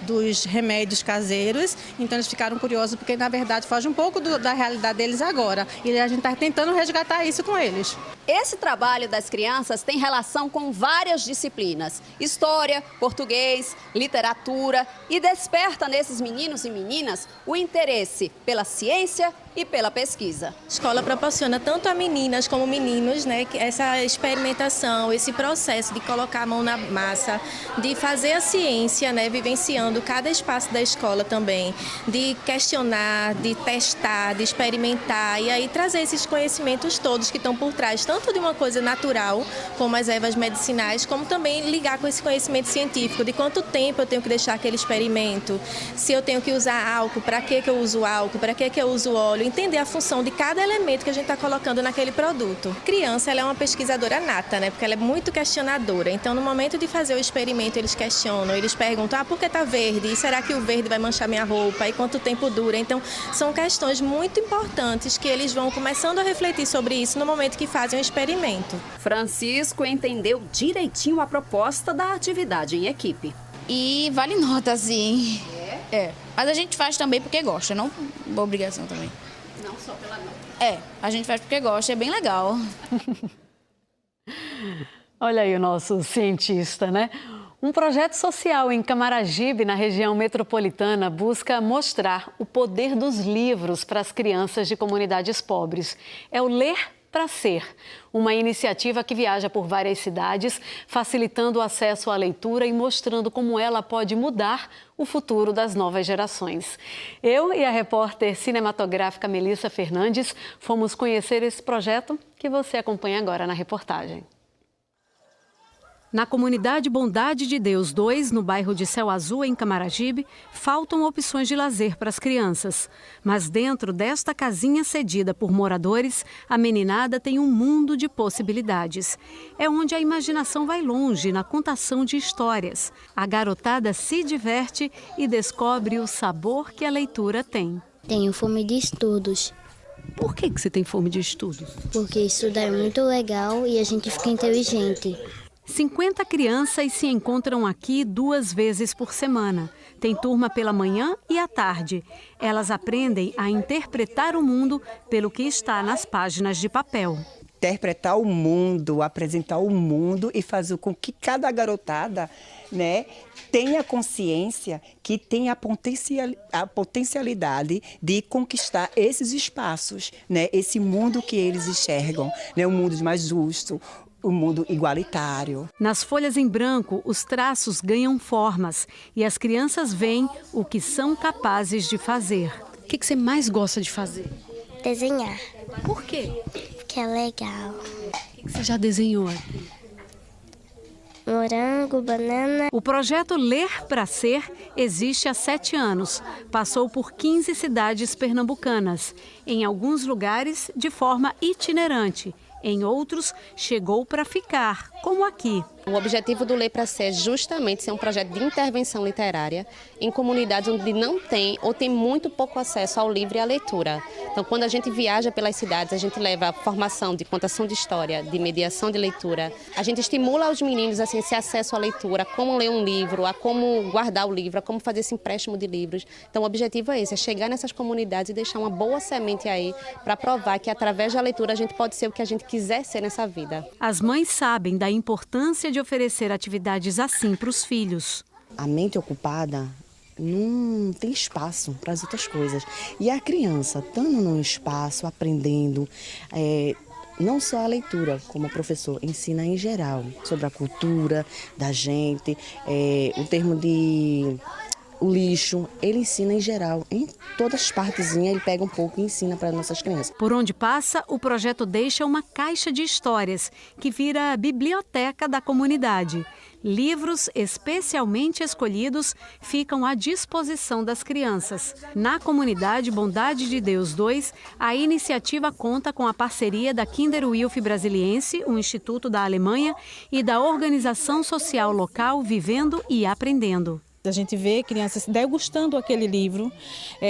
dos remédios caseiros. Então eles ficaram curiosos porque, na verdade, foge um pouco da realidade deles agora. E a gente está tentando resgatar isso com eles. Esse trabalho das crianças tem relação com várias disciplinas: história, português, literatura, e desperta nesses meninos e meninas o interesse pela ciência e pela pesquisa. A escola proporciona tanto a meninas como meninos, né, essa experimentação, esse processo de colocar a mão na massa, de fazer a ciência, né, vivenciando cada espaço da escola também, de questionar, de testar, de experimentar e aí trazer esses conhecimentos todos que estão por trás, tanto de uma coisa natural, como as ervas medicinais, como também ligar com esse conhecimento científico, de quanto tempo eu tenho que deixar aquele experimento, se eu tenho que usar álcool, para que eu uso álcool, para que eu uso óleo, entender a função de cada elemento que a gente está colocando naquele produto. A criança, ela é uma pesquisadora nata, né? Porque ela é muito questionadora. Então, no momento de fazer o experimento, eles questionam, eles perguntam, por que está verde? E será que o verde vai manchar minha roupa? E quanto tempo dura? Então, são questões muito importantes que eles vão começando a refletir sobre isso no momento que fazem o experimento. Francisco entendeu direitinho a proposta da atividade em equipe. E vale nota, sim. Mas a gente faz também porque gosta, não por obrigação também. Não só pela nota. A gente faz porque gosta, é bem legal. Olha aí o nosso cientista, né? Um projeto social em Camaragibe, na região metropolitana, busca mostrar o poder dos livros para as crianças de comunidades pobres. É o Ler para Ser, uma iniciativa que viaja por várias cidades, facilitando o acesso à leitura e mostrando como ela pode mudar o futuro das novas gerações. Eu e a repórter cinematográfica Melissa Fernandes fomos conhecer esse projeto que você acompanha agora na reportagem. Na comunidade Bondade de Deus 2, no bairro de Céu Azul, em Camaragibe, faltam opções de lazer para as crianças. Mas dentro desta casinha cedida por moradores, a meninada tem um mundo de possibilidades. É onde a imaginação vai longe na contação de histórias. A garotada se diverte e descobre o sabor que a leitura tem. Tenho fome de estudos. Por que você tem fome de estudos? Porque estudar é muito legal e a gente fica inteligente. 50 crianças se encontram aqui 2 vezes por semana. Tem turma pela manhã e à tarde. Elas aprendem a interpretar o mundo pelo que está nas páginas de papel. Interpretar o mundo, apresentar o mundo e fazer com que cada garotada, né, tenha consciência que tem a potencialidade de conquistar esses espaços, né, esse mundo que eles enxergam, né, um mundo mais justo, o mundo igualitário. Nas folhas em branco, os traços ganham formas e as crianças veem o que são capazes de fazer. O que você mais gosta de fazer? Desenhar. Por quê? Porque é legal. O que você já desenhou aqui? Morango, banana. O projeto Ler para Ser existe há 7 anos. Passou por 15 cidades pernambucanas. Em alguns lugares, de forma itinerante. Em outros, chegou para ficar, como aqui. O objetivo do Ler para Ser é justamente ser um projeto de intervenção literária em comunidades onde não tem ou tem muito pouco acesso ao livro e à leitura. Então, quando a gente viaja pelas cidades, a gente leva a formação de contação de história, de mediação de leitura. A gente estimula os meninos assim, esse acesso à leitura, a como ler um livro, a como guardar o livro, a como fazer esse empréstimo de livros. Então, o objetivo é esse, é chegar nessas comunidades e deixar uma boa semente aí para provar que, através da leitura, a gente pode ser o que a gente quiser ser nessa vida. As mães sabem da importância de oferecer atividades assim para os filhos. A mente ocupada não tem espaço para as outras coisas. E a criança, estando num espaço, aprendendo, não só a leitura, como o professor ensina em geral, sobre a cultura da gente, o termo de o lixo, ele ensina em geral, em todas as partezinhas, ele pega um pouco e ensina para nossas crianças. Por onde passa, o projeto deixa uma caixa de histórias, que vira a biblioteca da comunidade. Livros especialmente escolhidos ficam à disposição das crianças. Na comunidade Bondade de Deus 2, a iniciativa conta com a parceria da Kinderhilfe Brasiliense, um instituto da Alemanha, e da organização social local Vivendo e Aprendendo. A gente vê crianças degustando aquele livro,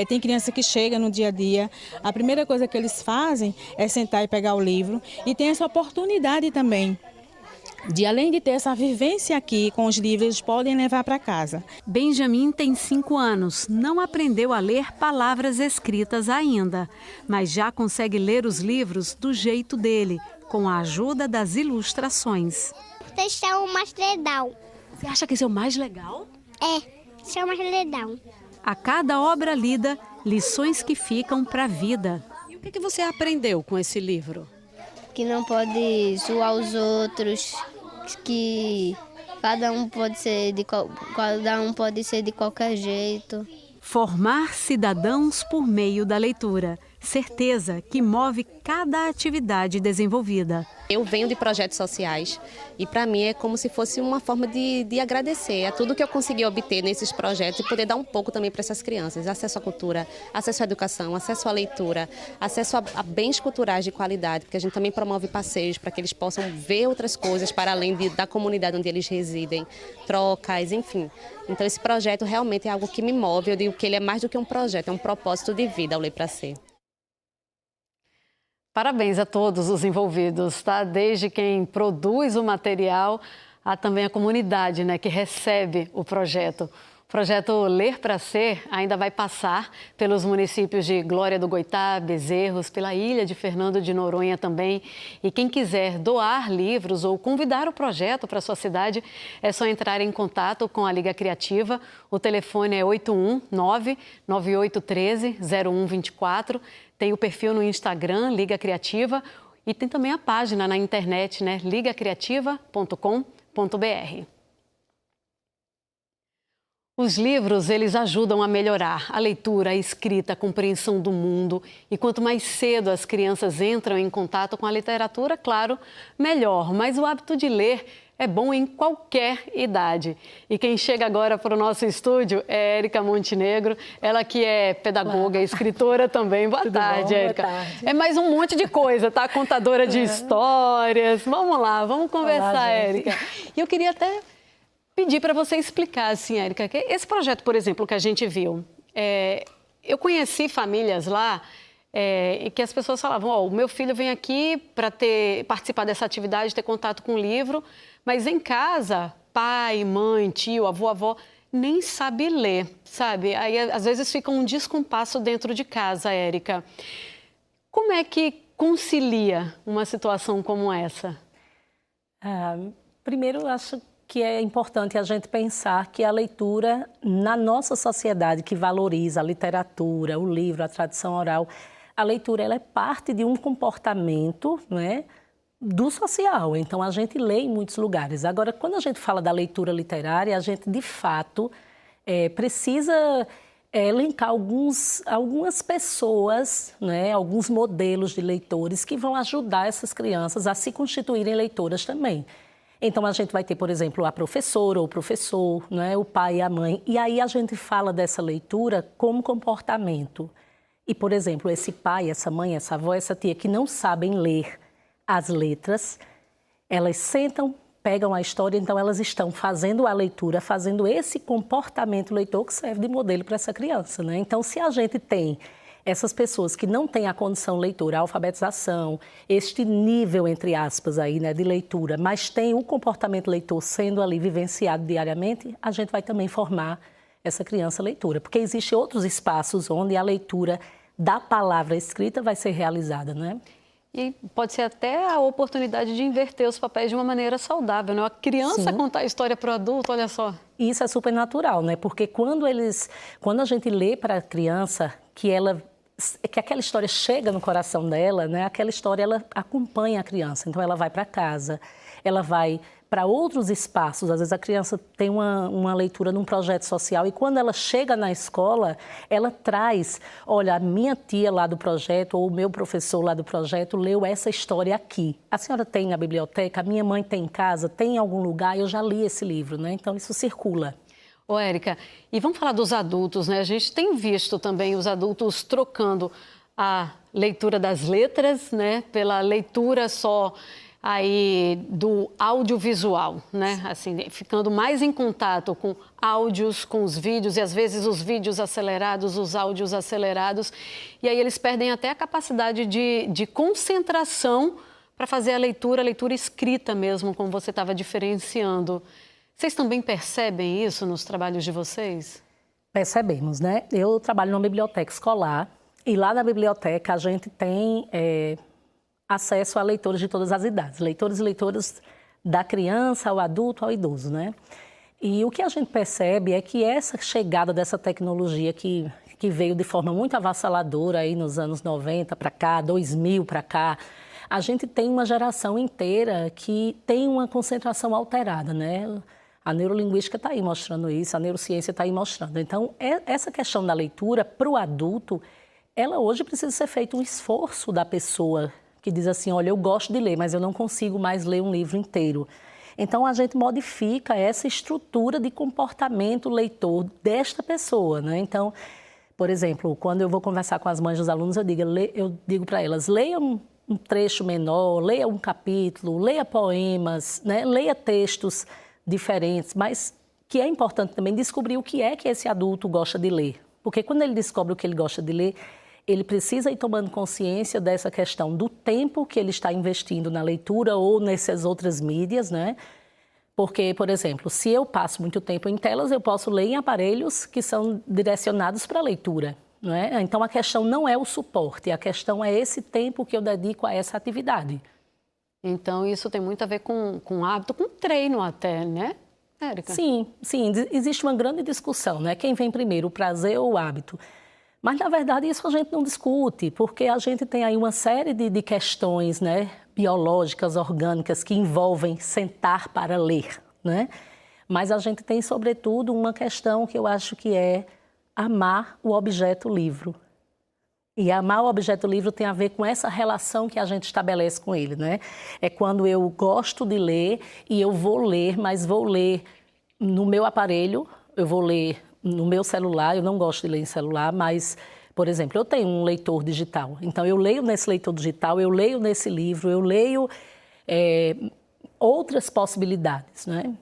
tem criança que chega no dia a dia, a primeira coisa que eles fazem é sentar e pegar o livro, e tem essa oportunidade também de, além de ter essa vivência aqui com os livros, eles podem levar para casa. Benjamin tem 5 anos, não aprendeu a ler palavras escritas ainda, mas já consegue ler os livros do jeito dele, com a ajuda das ilustrações. Esse é o mais legal. Você acha que esse é o mais legal? Esse é o mais legal. A cada obra lida, lições que ficam para a vida. E o que você aprendeu com esse livro? Que não pode zoar os outros, que cada um pode ser de qualquer jeito. Formar cidadãos por meio da leitura. Certeza que move cada atividade desenvolvida. Eu venho de projetos sociais e para mim é como se fosse uma forma de agradecer a tudo que eu consegui obter nesses projetos e poder dar um pouco também para essas crianças. Acesso à cultura, acesso à educação, acesso à leitura, acesso a bens culturais de qualidade, porque a gente também promove passeios para que eles possam ver outras coisas para além da comunidade onde eles residem, trocas, enfim. Então esse projeto realmente é algo que me move, eu digo que ele é mais do que um projeto, é um propósito de vida, o Ler para Ser. Parabéns a todos os envolvidos, tá? Desde quem produz o material, há também a comunidade, né, que recebe o projeto. O projeto Ler para Ser ainda vai passar pelos municípios de Glória do Goitá, Bezerros, pela ilha de Fernando de Noronha também. E quem quiser doar livros ou convidar o projeto para sua cidade, é só entrar em contato com a Liga Criativa. O telefone é 819-9813-0124. Tem o perfil no Instagram, Liga Criativa, e tem também a página na internet, né, ligacriativa.com.br. Os livros, eles ajudam a melhorar a leitura, a escrita, a compreensão do mundo. E quanto mais cedo as crianças entram em contato com a literatura, claro, melhor. Mas o hábito de ler é bom em qualquer idade. E quem chega agora para o nosso estúdio é Érica Montenegro, ela que é pedagoga, escritora também. Boa tarde, Érica. Boa tarde. É mais um monte de coisa, tá? Contadora de histórias. Vamos lá, vamos conversar, Érica. E eu queria até pedir para você explicar, assim, Érica, que esse projeto, por exemplo, que a gente viu, eu conheci famílias lá e que as pessoas falavam, o meu filho vem aqui para participar dessa atividade, ter contato com o livro, mas em casa, pai, mãe, tio, avô, avó, nem sabe ler, sabe? Aí, às vezes, fica um descompasso dentro de casa, Érica. Como é que concilia uma situação como essa? Primeiro, eu acho que é importante a gente pensar que a leitura, na nossa sociedade que valoriza a literatura, o livro, a tradição oral, a leitura ela é parte de um comportamento, não é, do social. Então, a gente lê em muitos lugares. Agora, quando a gente fala da leitura literária, a gente, de fato, precisa elencar algumas pessoas, né, alguns modelos de leitores que vão ajudar essas crianças a se constituírem leitoras também. Então, a gente vai ter, por exemplo, a professora ou o professor, né, o pai e a mãe. E aí a gente fala dessa leitura como comportamento. E, por exemplo, esse pai, essa mãe, essa avó, essa tia que não sabem ler as letras, elas sentam, pegam a história, então elas estão fazendo a leitura, fazendo esse comportamento leitor que serve de modelo para essa criança, né? Então, se a gente tem essas pessoas que não têm a condição leitura, a alfabetização, este nível, entre aspas, aí, né, de leitura, mas tem o comportamento leitor sendo ali vivenciado diariamente, a gente vai também formar essa criança leitora. Porque existem outros espaços onde a leitura da palavra escrita vai ser realizada, né? E pode ser até a oportunidade de inverter os papéis de uma maneira saudável, né? A criança contar a história para o adulto, olha só. Isso é super natural, né? Porque quando a gente lê para a criança que aquela história chega no coração dela, né? Aquela história ela acompanha a criança. Então ela vai para casa, ela vai para outros espaços. Às vezes a criança tem uma leitura num projeto social e quando ela chega na escola, ela traz, olha, a minha tia lá do projeto ou o meu professor lá do projeto leu essa história aqui. A senhora tem na biblioteca, a minha mãe tem em casa, tem em algum lugar, eu já li esse livro, né? Então isso circula. Ô, Érica, e vamos falar dos adultos, né? A gente tem visto também os adultos trocando a leitura das letras, né? Pela leitura só aí do audiovisual, né? Assim, ficando mais em contato com áudios, com os vídeos, e às vezes os vídeos acelerados, os áudios acelerados, e aí eles perdem até a capacidade de concentração para fazer a leitura escrita mesmo, como você estava diferenciando. Vocês também percebem isso nos trabalhos de vocês? Percebemos, né? Eu trabalho numa biblioteca escolar e lá na biblioteca a gente tem acesso a leitores de todas as idades, leitores e leitoras da criança ao adulto ao idoso, né? E o que a gente percebe é que essa chegada dessa tecnologia que veio de forma muito avassaladora aí nos anos 90 para cá, 2000 para cá, a gente tem uma geração inteira que tem uma concentração alterada, né? A neurolinguística está aí mostrando isso, a neurociência está aí mostrando. Então, essa questão da leitura para o adulto, ela hoje precisa ser feito um esforço da pessoa que diz assim, olha, eu gosto de ler, mas eu não consigo mais ler um livro inteiro. Então, a gente modifica essa estrutura de comportamento leitor desta pessoa, né? Então, por exemplo, quando eu vou conversar com as mães dos alunos, eu digo para elas, leiam um trecho menor, leia um capítulo, leia poemas, né? Leia textos diferentes, mas que é importante também descobrir o que é que esse adulto gosta de ler. Porque quando ele descobre o que ele gosta de ler, ele precisa ir tomando consciência dessa questão do tempo que ele está investindo na leitura ou nessas outras mídias, né? Porque, por exemplo, se eu passo muito tempo em telas, eu posso ler em aparelhos que são direcionados para a leitura, não é? Então, a questão não é o suporte, a questão é esse tempo que eu dedico a essa atividade. Então, isso tem muito a ver com hábito, com treino até, né, Érica? Sim, existe uma grande discussão, né? Quem vem primeiro, o prazer ou o hábito? Mas, na verdade, isso a gente não discute, porque a gente tem aí uma série de questões, né, biológicas, orgânicas, que envolvem sentar para ler, né? Mas a gente tem, sobretudo, uma questão que eu acho que é amar o objeto livro. E amar o objeto livro tem a ver com essa relação que a gente estabelece com ele, né? É quando eu gosto de ler e eu vou ler, mas vou ler no meu aparelho, eu vou ler no meu celular, eu não gosto de ler em celular, mas, por exemplo, eu tenho um leitor digital. Então, eu leio nesse leitor digital, eu leio nesse livro, eu leio outras possibilidades, né?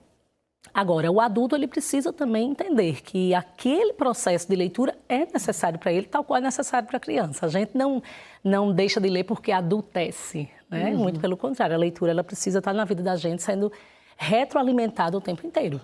Agora, o adulto ele precisa também entender que aquele processo de leitura é necessário para ele, tal qual é necessário para a criança. A gente não deixa de ler porque adultece, né? Muito pelo contrário, a leitura ela precisa estar na vida da gente sendo retroalimentada o tempo inteiro.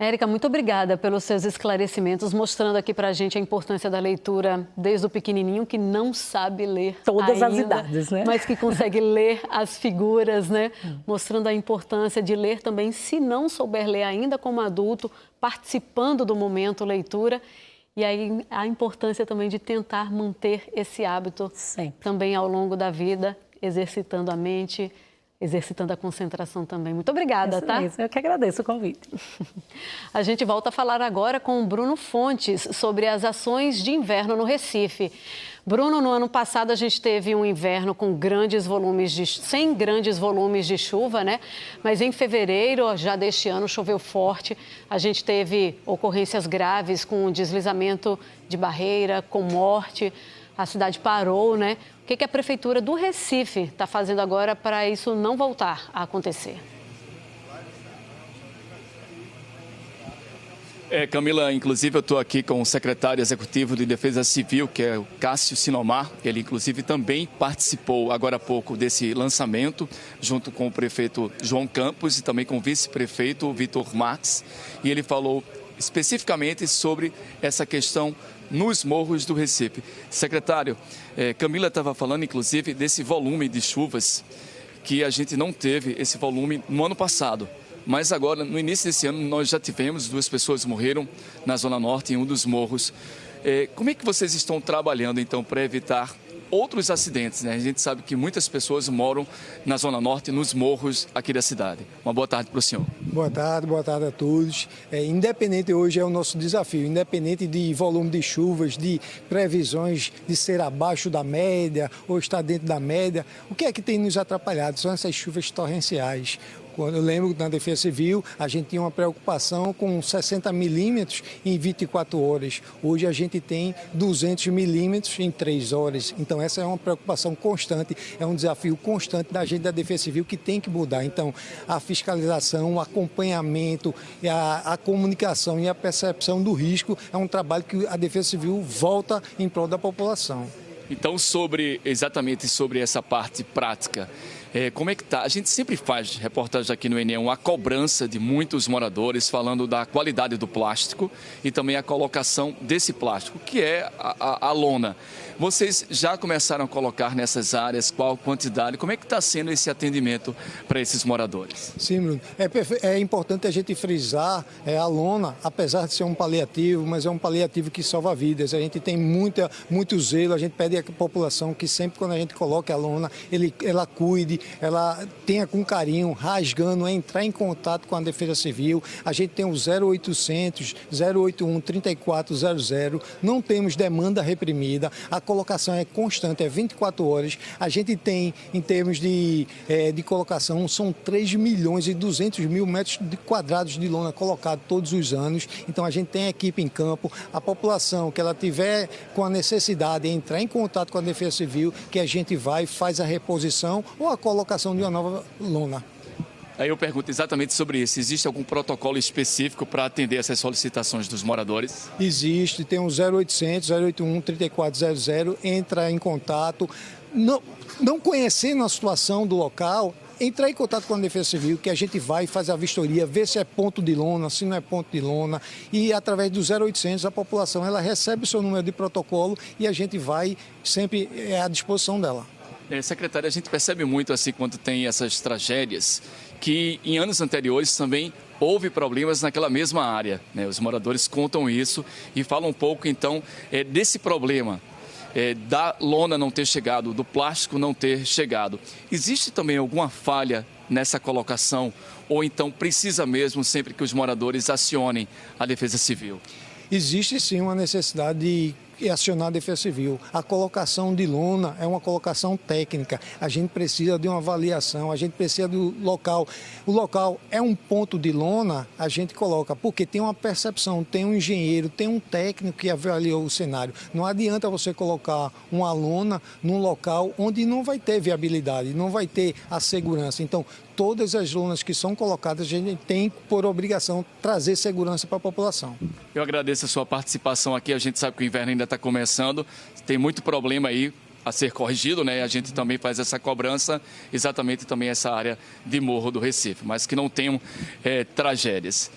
Érica, muito obrigada pelos seus esclarecimentos, mostrando aqui para a gente a importância da leitura desde o pequenininho que não sabe ler todas ainda, as idades, né? Mas que consegue ler as figuras, né? Mostrando a importância de ler também, se não souber ler ainda como adulto, participando do momento leitura. E aí a importância também de tentar manter esse hábito também ao longo da vida, exercitando a mente, exercitando a concentração também. Muito obrigada, tá? Isso, eu que agradeço o convite. A gente volta a falar agora com o Bruno Fontes sobre as ações de inverno no Recife. Bruno, no ano passado a gente teve um inverno com sem grandes volumes de chuva, né? Mas em fevereiro, já deste ano, choveu forte. A gente teve ocorrências graves com deslizamento de barreira, com morte. A cidade parou, né? O que a Prefeitura do Recife está fazendo agora para isso não voltar a acontecer? Camila, inclusive eu estou aqui com o secretário executivo de Defesa Civil, que é o Cássio Sinomar. Ele, inclusive, também participou agora há pouco desse lançamento, junto com o prefeito João Campos e também com o vice-prefeito Vitor Marques. E ele falou especificamente sobre essa questão nos morros do Recife. Secretário, Camila estava falando, inclusive, desse volume de chuvas que a gente não teve esse volume no ano passado. Mas agora, no início desse ano, nós já tivemos 2 pessoas morreram na Zona Norte, em um dos morros. Como é que vocês estão trabalhando, então, para evitar outros acidentes, né? A gente sabe que muitas pessoas moram na Zona Norte, nos morros aqui da cidade. Uma boa tarde para o senhor. Boa tarde a todos. Independente, hoje é o nosso desafio, independente de volume de chuvas, de previsões de ser abaixo da média ou estar dentro da média, o que é que tem nos atrapalhado? São essas chuvas torrenciais. Eu lembro que na Defesa Civil a gente tinha uma preocupação com 60 milímetros em 24 horas. Hoje a gente tem 200 milímetros em 3 horas. Então essa é uma preocupação constante, é um desafio constante da gente da Defesa Civil que tem que mudar. Então a fiscalização, o acompanhamento, a comunicação e a percepção do risco é um trabalho que a Defesa Civil volta em prol da população. Então, exatamente sobre essa parte prática, como é que está? A gente sempre faz reportagem aqui no NE1, a cobrança de muitos moradores falando da qualidade do plástico e também a colocação desse plástico, que é a lona. Vocês já começaram a colocar nessas áreas, qual quantidade? Como é que está sendo esse atendimento para esses moradores? Sim, Bruno. É importante a gente frisar a lona, apesar de ser um paliativo, mas é um paliativo que salva vidas. A gente tem muito zelo, a gente pede à população que sempre quando a gente coloca a lona, ela cuide, ela tenha com carinho, rasgando, entrar em contato com a Defesa Civil. A gente tem o 0800 081 3400, não temos demanda reprimida, a colocação é constante, é 24 horas. A gente tem, em termos de colocação, são 3 milhões e 200 mil metros quadrados de lona colocado todos os anos. Então a gente tem equipe em campo, a população que ela tiver com a necessidade de entrar em contato com a Defesa Civil, que a gente vai, faz a reposição ou a colocação de uma nova lona. Aí eu pergunto exatamente sobre isso. Existe algum protocolo específico para atender essas solicitações dos moradores? Existe, tem um 0800 081 3400, entra em contato. Não conhecendo a situação do local, entrar em contato com a Defesa Civil, que a gente vai fazer a vistoria, ver se é ponto de lona, se não é ponto de lona. E através do 0800 a população ela recebe o seu número de protocolo e a gente vai sempre à disposição dela. Secretária, a gente percebe muito assim quando tem essas tragédias que em anos anteriores também houve problemas naquela mesma área, né? Os moradores contam isso e falam um pouco então desse problema. Da lona não ter chegado, do plástico não ter chegado. Existe também alguma falha nessa colocação ou então precisa mesmo sempre que os moradores acionem a Defesa Civil? Existe sim uma necessidade de acionar a Defesa Civil. A colocação de lona é uma colocação técnica. A gente precisa de uma avaliação, a gente precisa do local. O local é um ponto de lona, a gente coloca, porque tem uma percepção, tem um engenheiro, tem um técnico que avaliou o cenário. Não adianta você colocar uma lona num local onde não vai ter viabilidade, não vai ter a segurança. Então, todas as lonas que são colocadas, a gente tem por obrigação trazer segurança para a população. Eu agradeço a sua participação aqui. A gente sabe que o inverno ainda está começando, tem muito problema aí a ser corrigido, né? A gente também faz essa cobrança, exatamente também essa área de Morro do Recife, mas que não tenham tragédias.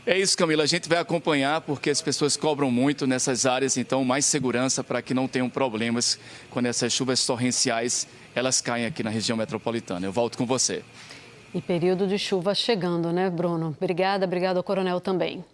É isso, Camila, a gente vai acompanhar porque as pessoas cobram muito nessas áreas, então mais segurança para que não tenham problemas quando essas chuvas torrenciais elas caem aqui na região metropolitana. Eu volto com você. E período de chuva chegando, né, Bruno? Obrigada ao Coronel também.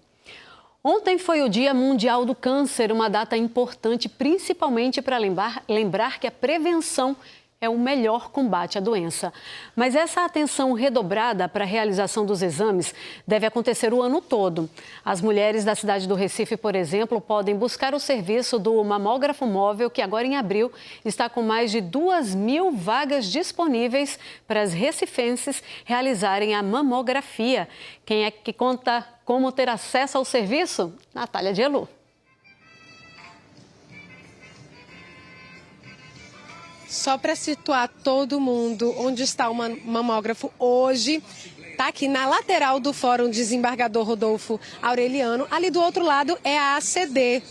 Ontem foi o Dia Mundial do Câncer, uma data importante principalmente para lembrar que a prevenção é o melhor combate à doença. Mas essa atenção redobrada para a realização dos exames deve acontecer o ano todo. As mulheres da cidade do Recife, por exemplo, podem buscar o serviço do mamógrafo móvel, que agora em abril está com mais de 2.000 vagas disponíveis para as recifenses realizarem a mamografia. Quem é que conta como ter acesso ao serviço? Natália Dielu. Só para situar todo mundo onde está o mamógrafo hoje, está aqui na lateral do Fórum Desembargador Rodolfo Aureliano. Ali do outro lado é a ACD.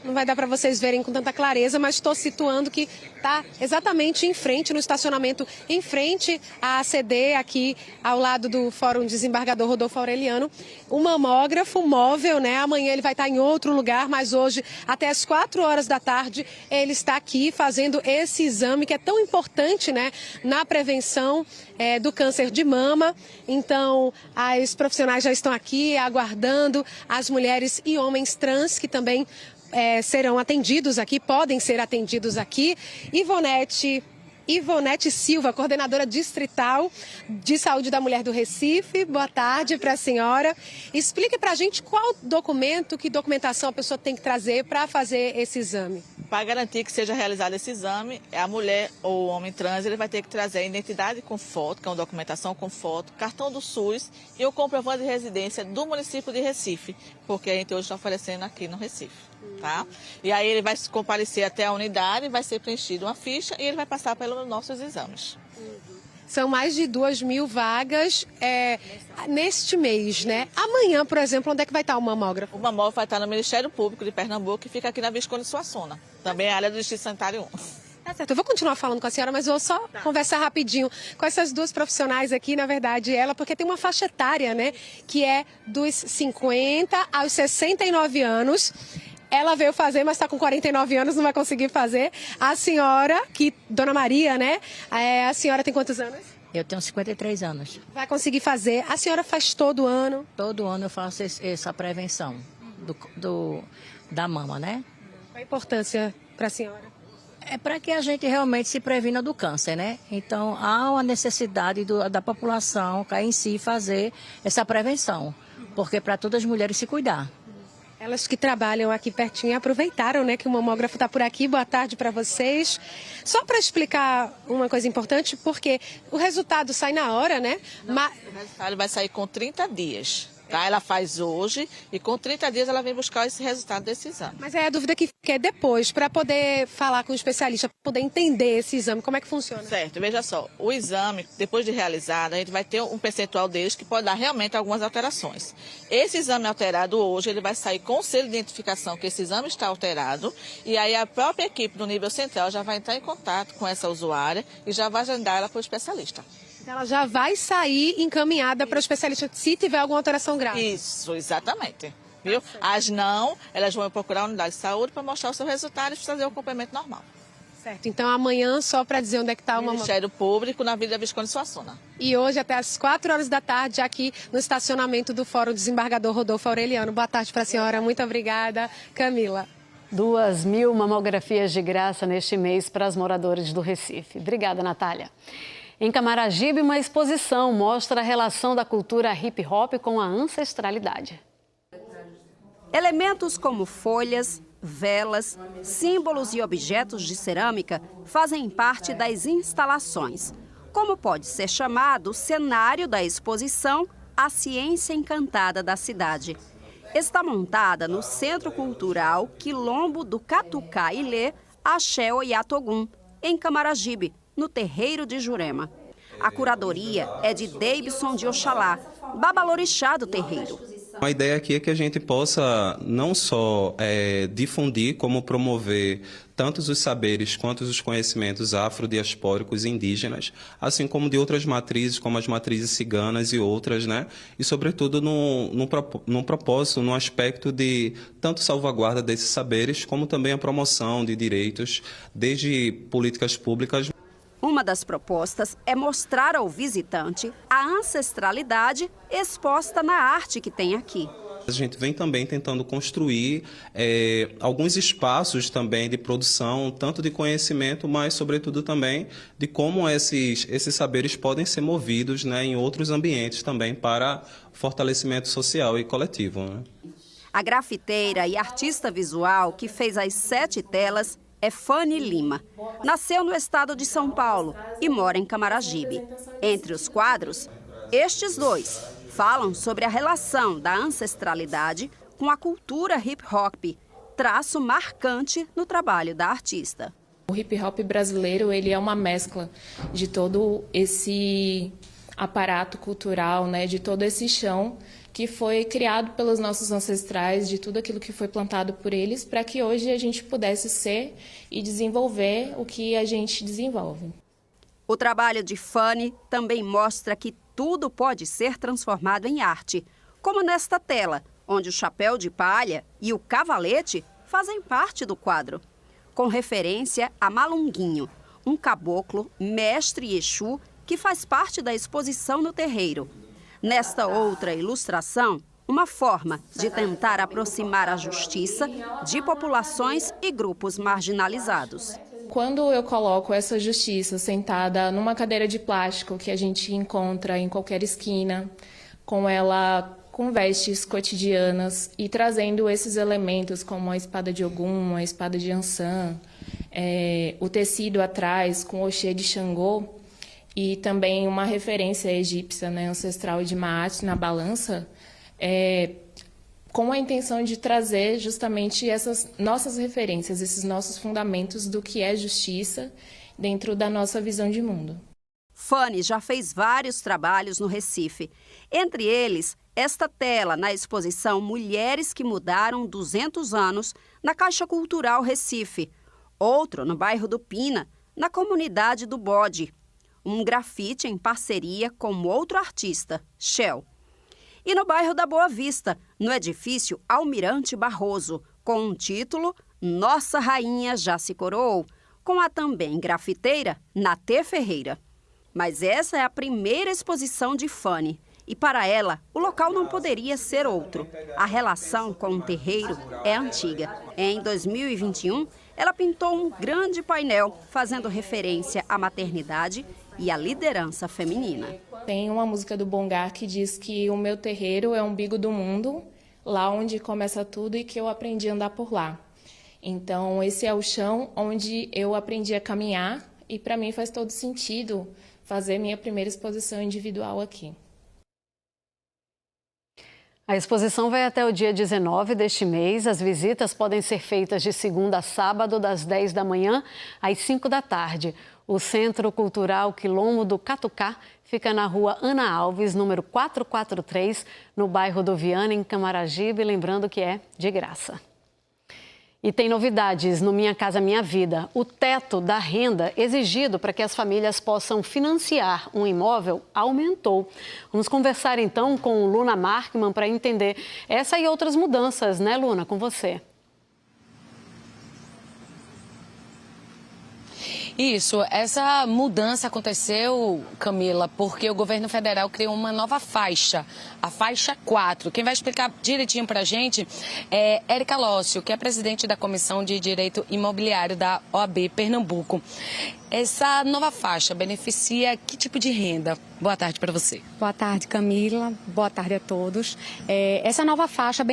Não vai dar para vocês verem com tanta clareza, mas estou situando que está exatamente em frente, no estacionamento, em frente à ACD, aqui ao lado do Fórum Desembargador Rodolfo Aureliano, um mamógrafo móvel, né? Amanhã ele vai estar em outro lugar, mas hoje, até às 4 horas da tarde, ele está aqui fazendo esse exame que é tão importante, né, na prevenção do câncer de mama. Então, as profissionais já estão aqui aguardando, as mulheres e homens trans que também serão atendidos aqui, podem ser atendidos aqui. Ivonete Silva, coordenadora distrital de saúde da mulher do Recife. Boa tarde para a senhora. Explique para a gente qual documento, que documentação a pessoa tem que trazer para fazer esse exame. Para garantir que seja realizado esse exame, a mulher ou o homem trans ele vai ter que trazer a identidade com foto, que é uma documentação com foto, cartão do SUS e o comprovante de residência do município de Recife, porque a gente hoje está oferecendo aqui no Recife. Tá? E aí ele vai se comparecer até a unidade, vai ser preenchida uma ficha e ele vai passar pelos nossos exames. São mais de 2.000 vagas neste mês, né? Amanhã, por exemplo, onde é que vai estar o mamógrafo? O mamógrafo vai estar no Ministério Público de Pernambuco, que fica aqui na Visconde Suassuna, também é a área do Distrito Sanitário 1. Tá certo, eu vou continuar falando com a senhora, mas vou só conversar rapidinho com essas duas profissionais aqui, na verdade, porque tem uma faixa etária, né? Que é dos 50 aos 69 anos. Ela veio fazer, mas está com 49 anos, não vai conseguir fazer. A senhora, Dona Maria, né? A senhora tem quantos anos? Eu tenho 53 anos. Vai conseguir fazer. A senhora faz todo ano? Todo ano eu faço essa prevenção da mama, né? Qual a importância para a senhora? É para que a gente realmente se previna do câncer, né? Então, há uma necessidade da população em si fazer essa prevenção, porque para todas as mulheres se cuidar. Elas que trabalham aqui pertinho aproveitaram, né, que o mamógrafo está por aqui. Boa tarde para vocês. Só para explicar uma coisa importante, porque o resultado sai na hora, né? O resultado vai sair com 30 dias. Tá? Ela faz hoje e com 30 dias ela vem buscar esse resultado desse exame. Mas é a dúvida que fica depois, para poder falar com o especialista, para poder entender esse exame, como é que funciona? Certo, veja só, o exame, depois de realizado, a gente vai ter um percentual deles que pode dar realmente algumas alterações. Esse exame alterado hoje, ele vai sair com o selo de identificação que esse exame está alterado, e aí a própria equipe do nível central já vai entrar em contato com essa usuária e já vai agendar ela para o especialista. Ela já vai sair encaminhada para o especialista se tiver alguma alteração grave. Isso, exatamente. Viu? As não, elas vão procurar a unidade de saúde para mostrar o seu resultado e fazer o acompanhamento normal. Certo, então amanhã, só para dizer onde é que está o Ministério Público, na Vila Visconde Suassuna. E hoje até às 4 horas da tarde, aqui no estacionamento do Fórum Desembargador Rodolfo Aureliano. Boa tarde para a senhora, muito obrigada, Camila. 2.000 mamografias de graça neste mês para os moradores do Recife. Obrigada, Natália. Em Camaragibe, uma exposição mostra a relação da cultura hip hop com a ancestralidade. Elementos como folhas, velas, símbolos e objetos de cerâmica fazem parte das instalações, como pode ser chamado o cenário da exposição A Ciência Encantada da Cidade. Está montada no Centro Cultural Quilombo do Catucá Ilê, Axé Oiatogum, em Camaragibe, no Terreiro de Jurema. A curadoria é de Deibson de Oxalá, babalorixá do terreiro. A ideia aqui é que a gente possa não só difundir, como promover tantos os saberes quanto os conhecimentos afrodiaspóricos e indígenas, assim como de outras matrizes, como as matrizes ciganas e outras, né? E, sobretudo, num propósito, num aspecto de tanto salvaguarda desses saberes, como também a promoção de direitos, desde políticas públicas. Uma das propostas é mostrar ao visitante a ancestralidade exposta na arte que tem aqui. A gente vem também tentando construir alguns espaços também de produção, tanto de conhecimento, mas sobretudo também de como esses saberes podem ser movidos, né, em outros ambientes também para fortalecimento social e coletivo, né? A grafiteira e artista visual que fez as 7 telas é Fanny Lima. Nasceu no estado de São Paulo e mora em Camaragibe. Entre os quadros, estes 2 falam sobre a relação da ancestralidade com a cultura hip-hop, traço marcante no trabalho da artista. O hip-hop brasileiro ele é uma mescla de todo esse aparato cultural, né, de todo esse chão que foi criado pelos nossos ancestrais, de tudo aquilo que foi plantado por eles, para que hoje a gente pudesse ser e desenvolver o que a gente desenvolve. O trabalho de Fanny também mostra que tudo pode ser transformado em arte, como nesta tela, onde o chapéu de palha e o cavalete fazem parte do quadro, com referência a Malunguinho, um caboclo mestre Exu que faz parte da exposição no terreiro. Nesta outra ilustração, uma forma de tentar aproximar a justiça de populações e grupos marginalizados. Quando eu coloco essa justiça sentada numa cadeira de plástico que a gente encontra em qualquer esquina, com ela com vestes cotidianas e trazendo esses elementos como a espada de Ogum, a espada de Ansan, o tecido atrás com Oxê de Xangô e também uma referência egípcia, né, ancestral de Maat na balança, com a intenção de trazer justamente essas nossas referências, esses nossos fundamentos do que é justiça dentro da nossa visão de mundo. Fanny já fez vários trabalhos no Recife, entre eles esta tela na exposição Mulheres que Mudaram 200 Anos na Caixa Cultural Recife, outro no bairro do Pina, na comunidade do Bode, um grafite em parceria com outro artista, Shell. E no bairro da Boa Vista, no edifício Almirante Barroso, com um título Nossa Rainha Já Se Coroou, com a também grafiteira Natê Ferreira. Mas essa é a primeira exposição de Fanny. E para ela, o local não poderia ser outro. A relação com o terreiro é antiga. Em 2021, ela pintou um grande painel fazendo referência à maternidade e à liderança feminina. Tem uma música do Bongar que diz que o meu terreiro é o umbigo do mundo, lá onde começa tudo e que eu aprendi a andar por lá. Então, esse é o chão onde eu aprendi a caminhar e para mim faz todo sentido fazer minha primeira exposição individual aqui. A exposição vai até o dia 19 deste mês. As visitas podem ser feitas de segunda a sábado, das 10 da manhã às 5 da tarde. O Centro Cultural Quilombo do Catucá fica na rua Ana Alves, número 443, no bairro do Viana, em Camaragibe, lembrando que é de graça. E tem novidades no Minha Casa Minha Vida. O teto da renda exigido para que as famílias possam financiar um imóvel aumentou. Vamos conversar então com Luna Markman para entender essa e outras mudanças, né, Luna? Com você. Isso, essa mudança aconteceu, Camila, porque o governo federal criou uma nova faixa, a faixa 4. Quem vai explicar direitinho para a gente é Érica Lócio, que é presidente da Comissão de Direito Imobiliário da OAB Pernambuco. Essa nova faixa beneficia que tipo de renda? Boa tarde para você. Boa tarde, Camila. Boa tarde a todos. Essa nova faixa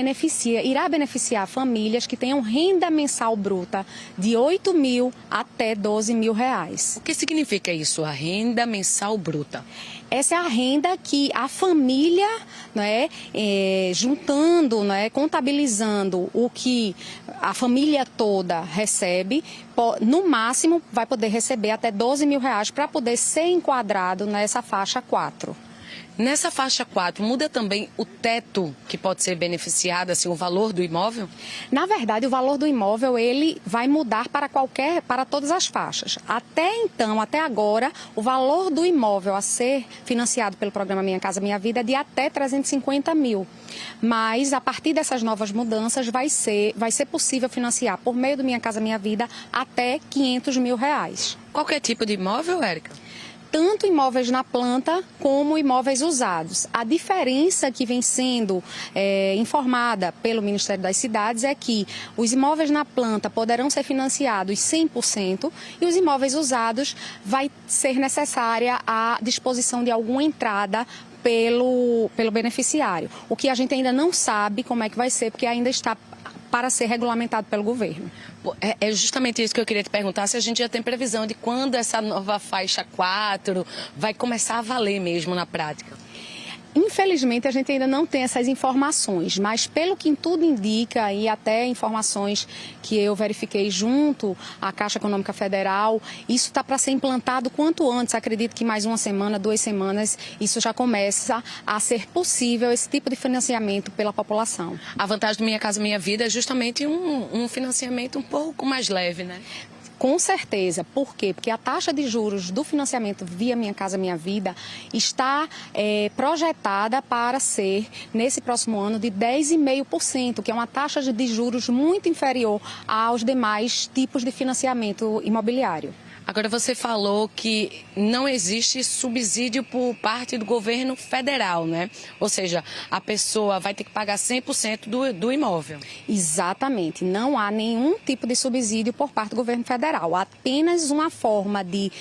irá beneficiar famílias que tenham renda mensal bruta de R$ 8.000 até R$ 12.000. O que significa isso, a renda mensal bruta? Essa é a renda que a família, né, juntando, né, contabilizando o que a família toda recebe, no máximo vai poder receber até R$ 12.000 para poder ser enquadrado nessa faixa 4. Nessa faixa 4, muda também o teto que pode ser beneficiado, assim, o valor do imóvel? Na verdade, o valor do imóvel ele vai mudar para todas as faixas. Até agora, o valor do imóvel a ser financiado pelo programa Minha Casa Minha Vida é de até R$ 350 mil. Mas, a partir dessas novas mudanças, vai ser possível financiar, por meio do Minha Casa Minha Vida, até R$ 500 mil. Qualquer tipo de imóvel, Érica? Tanto imóveis na planta como imóveis usados. A diferença que vem sendo informada pelo Ministério das Cidades é que os imóveis na planta poderão ser financiados 100% e os imóveis usados vai ser necessária a disposição de alguma entrada pelo beneficiário. O que a gente ainda não sabe como é que vai ser, porque ainda está para ser regulamentado pelo governo. É justamente isso que eu queria te perguntar, se a gente já tem previsão de quando essa nova faixa 4 vai começar a valer mesmo na prática. Infelizmente, a gente ainda não tem essas informações, mas pelo que tudo indica e até informações que eu verifiquei junto à Caixa Econômica Federal, isso está para ser implantado quanto antes. Acredito que mais 1 semana, 2 semanas, isso já começa a ser possível esse tipo de financiamento pela população. A vantagem do Minha Casa Minha Vida é justamente um financiamento um pouco mais leve, né? Com certeza. Por quê? Porque a taxa de juros do financiamento via Minha Casa Minha Vida está projetada para ser, nesse próximo ano, de 10,5%, que é uma taxa de juros muito inferior aos demais tipos de financiamento imobiliário. Agora, você falou que não existe subsídio por parte do governo federal, né? Ou seja, a pessoa vai ter que pagar 100% do imóvel. Exatamente. Não há nenhum tipo de subsídio por parte do governo federal. Apenas uma forma de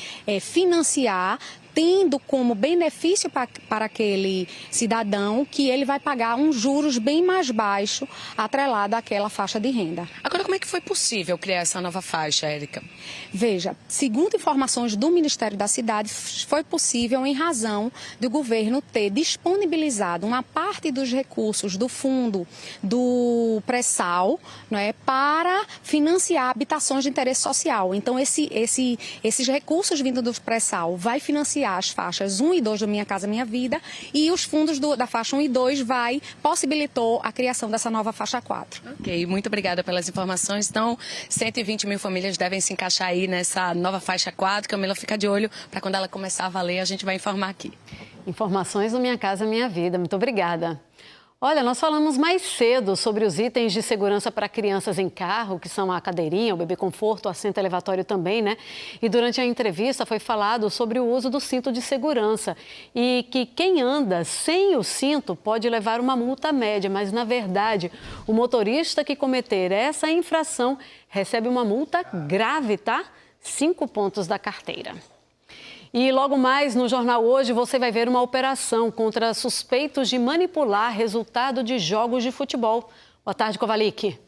financiar, tendo como benefício para aquele cidadão que ele vai pagar um juros bem mais baixo atrelado àquela faixa de renda. Agora, como é que foi possível criar essa nova faixa, Érica? Veja, segundo informações do Ministério da Cidade, foi possível em razão do governo ter disponibilizado uma parte dos recursos do fundo do pré-sal, não é, para financiar habitações de interesse social. Então, esses recursos vindos do pré-sal vai financiar as faixas 1 e 2 do Minha Casa Minha Vida, e os fundos da faixa 1 e 2 possibilitou a criação dessa nova faixa 4. Ok, muito obrigada pelas informações. Então, 120 mil famílias devem se encaixar aí nessa nova faixa 4. Camila, fica de olho para quando ela começar a valer, a gente vai informar aqui. Informações do Minha Casa Minha Vida. Muito obrigada. Olha, nós falamos mais cedo sobre os itens de segurança para crianças em carro, que são a cadeirinha, o bebê conforto, o assento elevatório também, né? E durante a entrevista foi falado sobre o uso do cinto de segurança e que quem anda sem o cinto pode levar uma multa média, mas na verdade o motorista que cometer essa infração recebe uma multa grave, tá? 5 pontos da carteira. E logo mais no Jornal Hoje você vai ver uma operação contra suspeitos de manipular resultado de jogos de futebol. Boa tarde, Kovalik.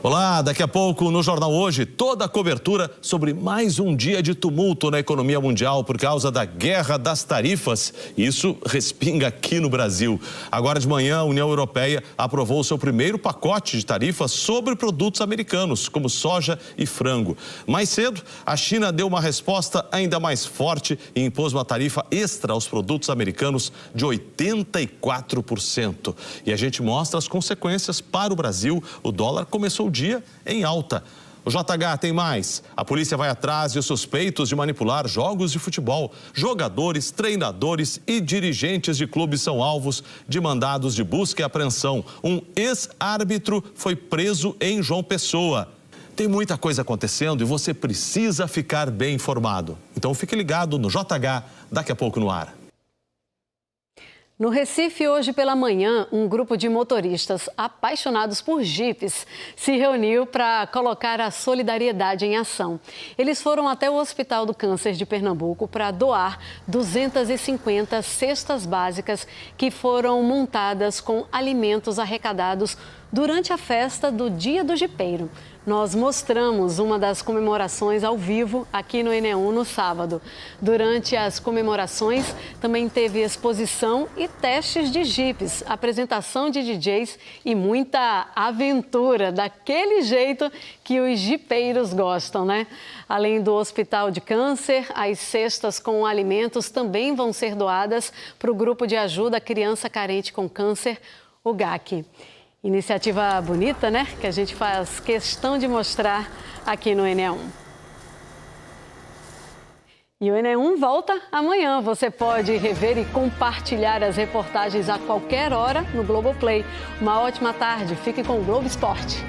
Olá, daqui a pouco no Jornal Hoje, toda a cobertura sobre mais um dia de tumulto na economia mundial por causa da guerra das tarifas. Isso respinga aqui no Brasil. Agora de manhã, a União Europeia aprovou seu primeiro pacote de tarifas sobre produtos americanos, como soja e frango. Mais cedo, a China deu uma resposta ainda mais forte e impôs uma tarifa extra aos produtos americanos de 84%. E a gente mostra as consequências para o Brasil. O dólar começou o dia em alta. O JH tem mais. A polícia vai atrás de suspeitos de manipular jogos de futebol. Jogadores, treinadores e dirigentes de clubes são alvos de mandados de busca e apreensão. Um ex-árbitro foi preso em João Pessoa. Tem muita coisa acontecendo e você precisa ficar bem informado. Então fique ligado no JH, daqui a pouco no ar. No Recife, hoje pela manhã, um grupo de motoristas apaixonados por jipes se reuniu para colocar a solidariedade em ação. Eles foram até o Hospital do Câncer de Pernambuco para doar 250 cestas básicas que foram montadas com alimentos arrecadados durante a festa do Dia do Jipeiro. Nós mostramos uma das comemorações ao vivo aqui no NE1 no sábado. Durante as comemorações, também teve exposição e testes de jipes, apresentação de DJs e muita aventura, daquele jeito que os jipeiros gostam, né? Além do Hospital de Câncer, as cestas com alimentos também vão ser doadas para o Grupo de Ajuda à Criança Carente com Câncer, o GAC. Iniciativa bonita, né? Que a gente faz questão de mostrar aqui no NE1. E o NE1 volta amanhã. Você pode rever e compartilhar as reportagens a qualquer hora no Globoplay. Uma ótima tarde. Fique com o Globo Esporte.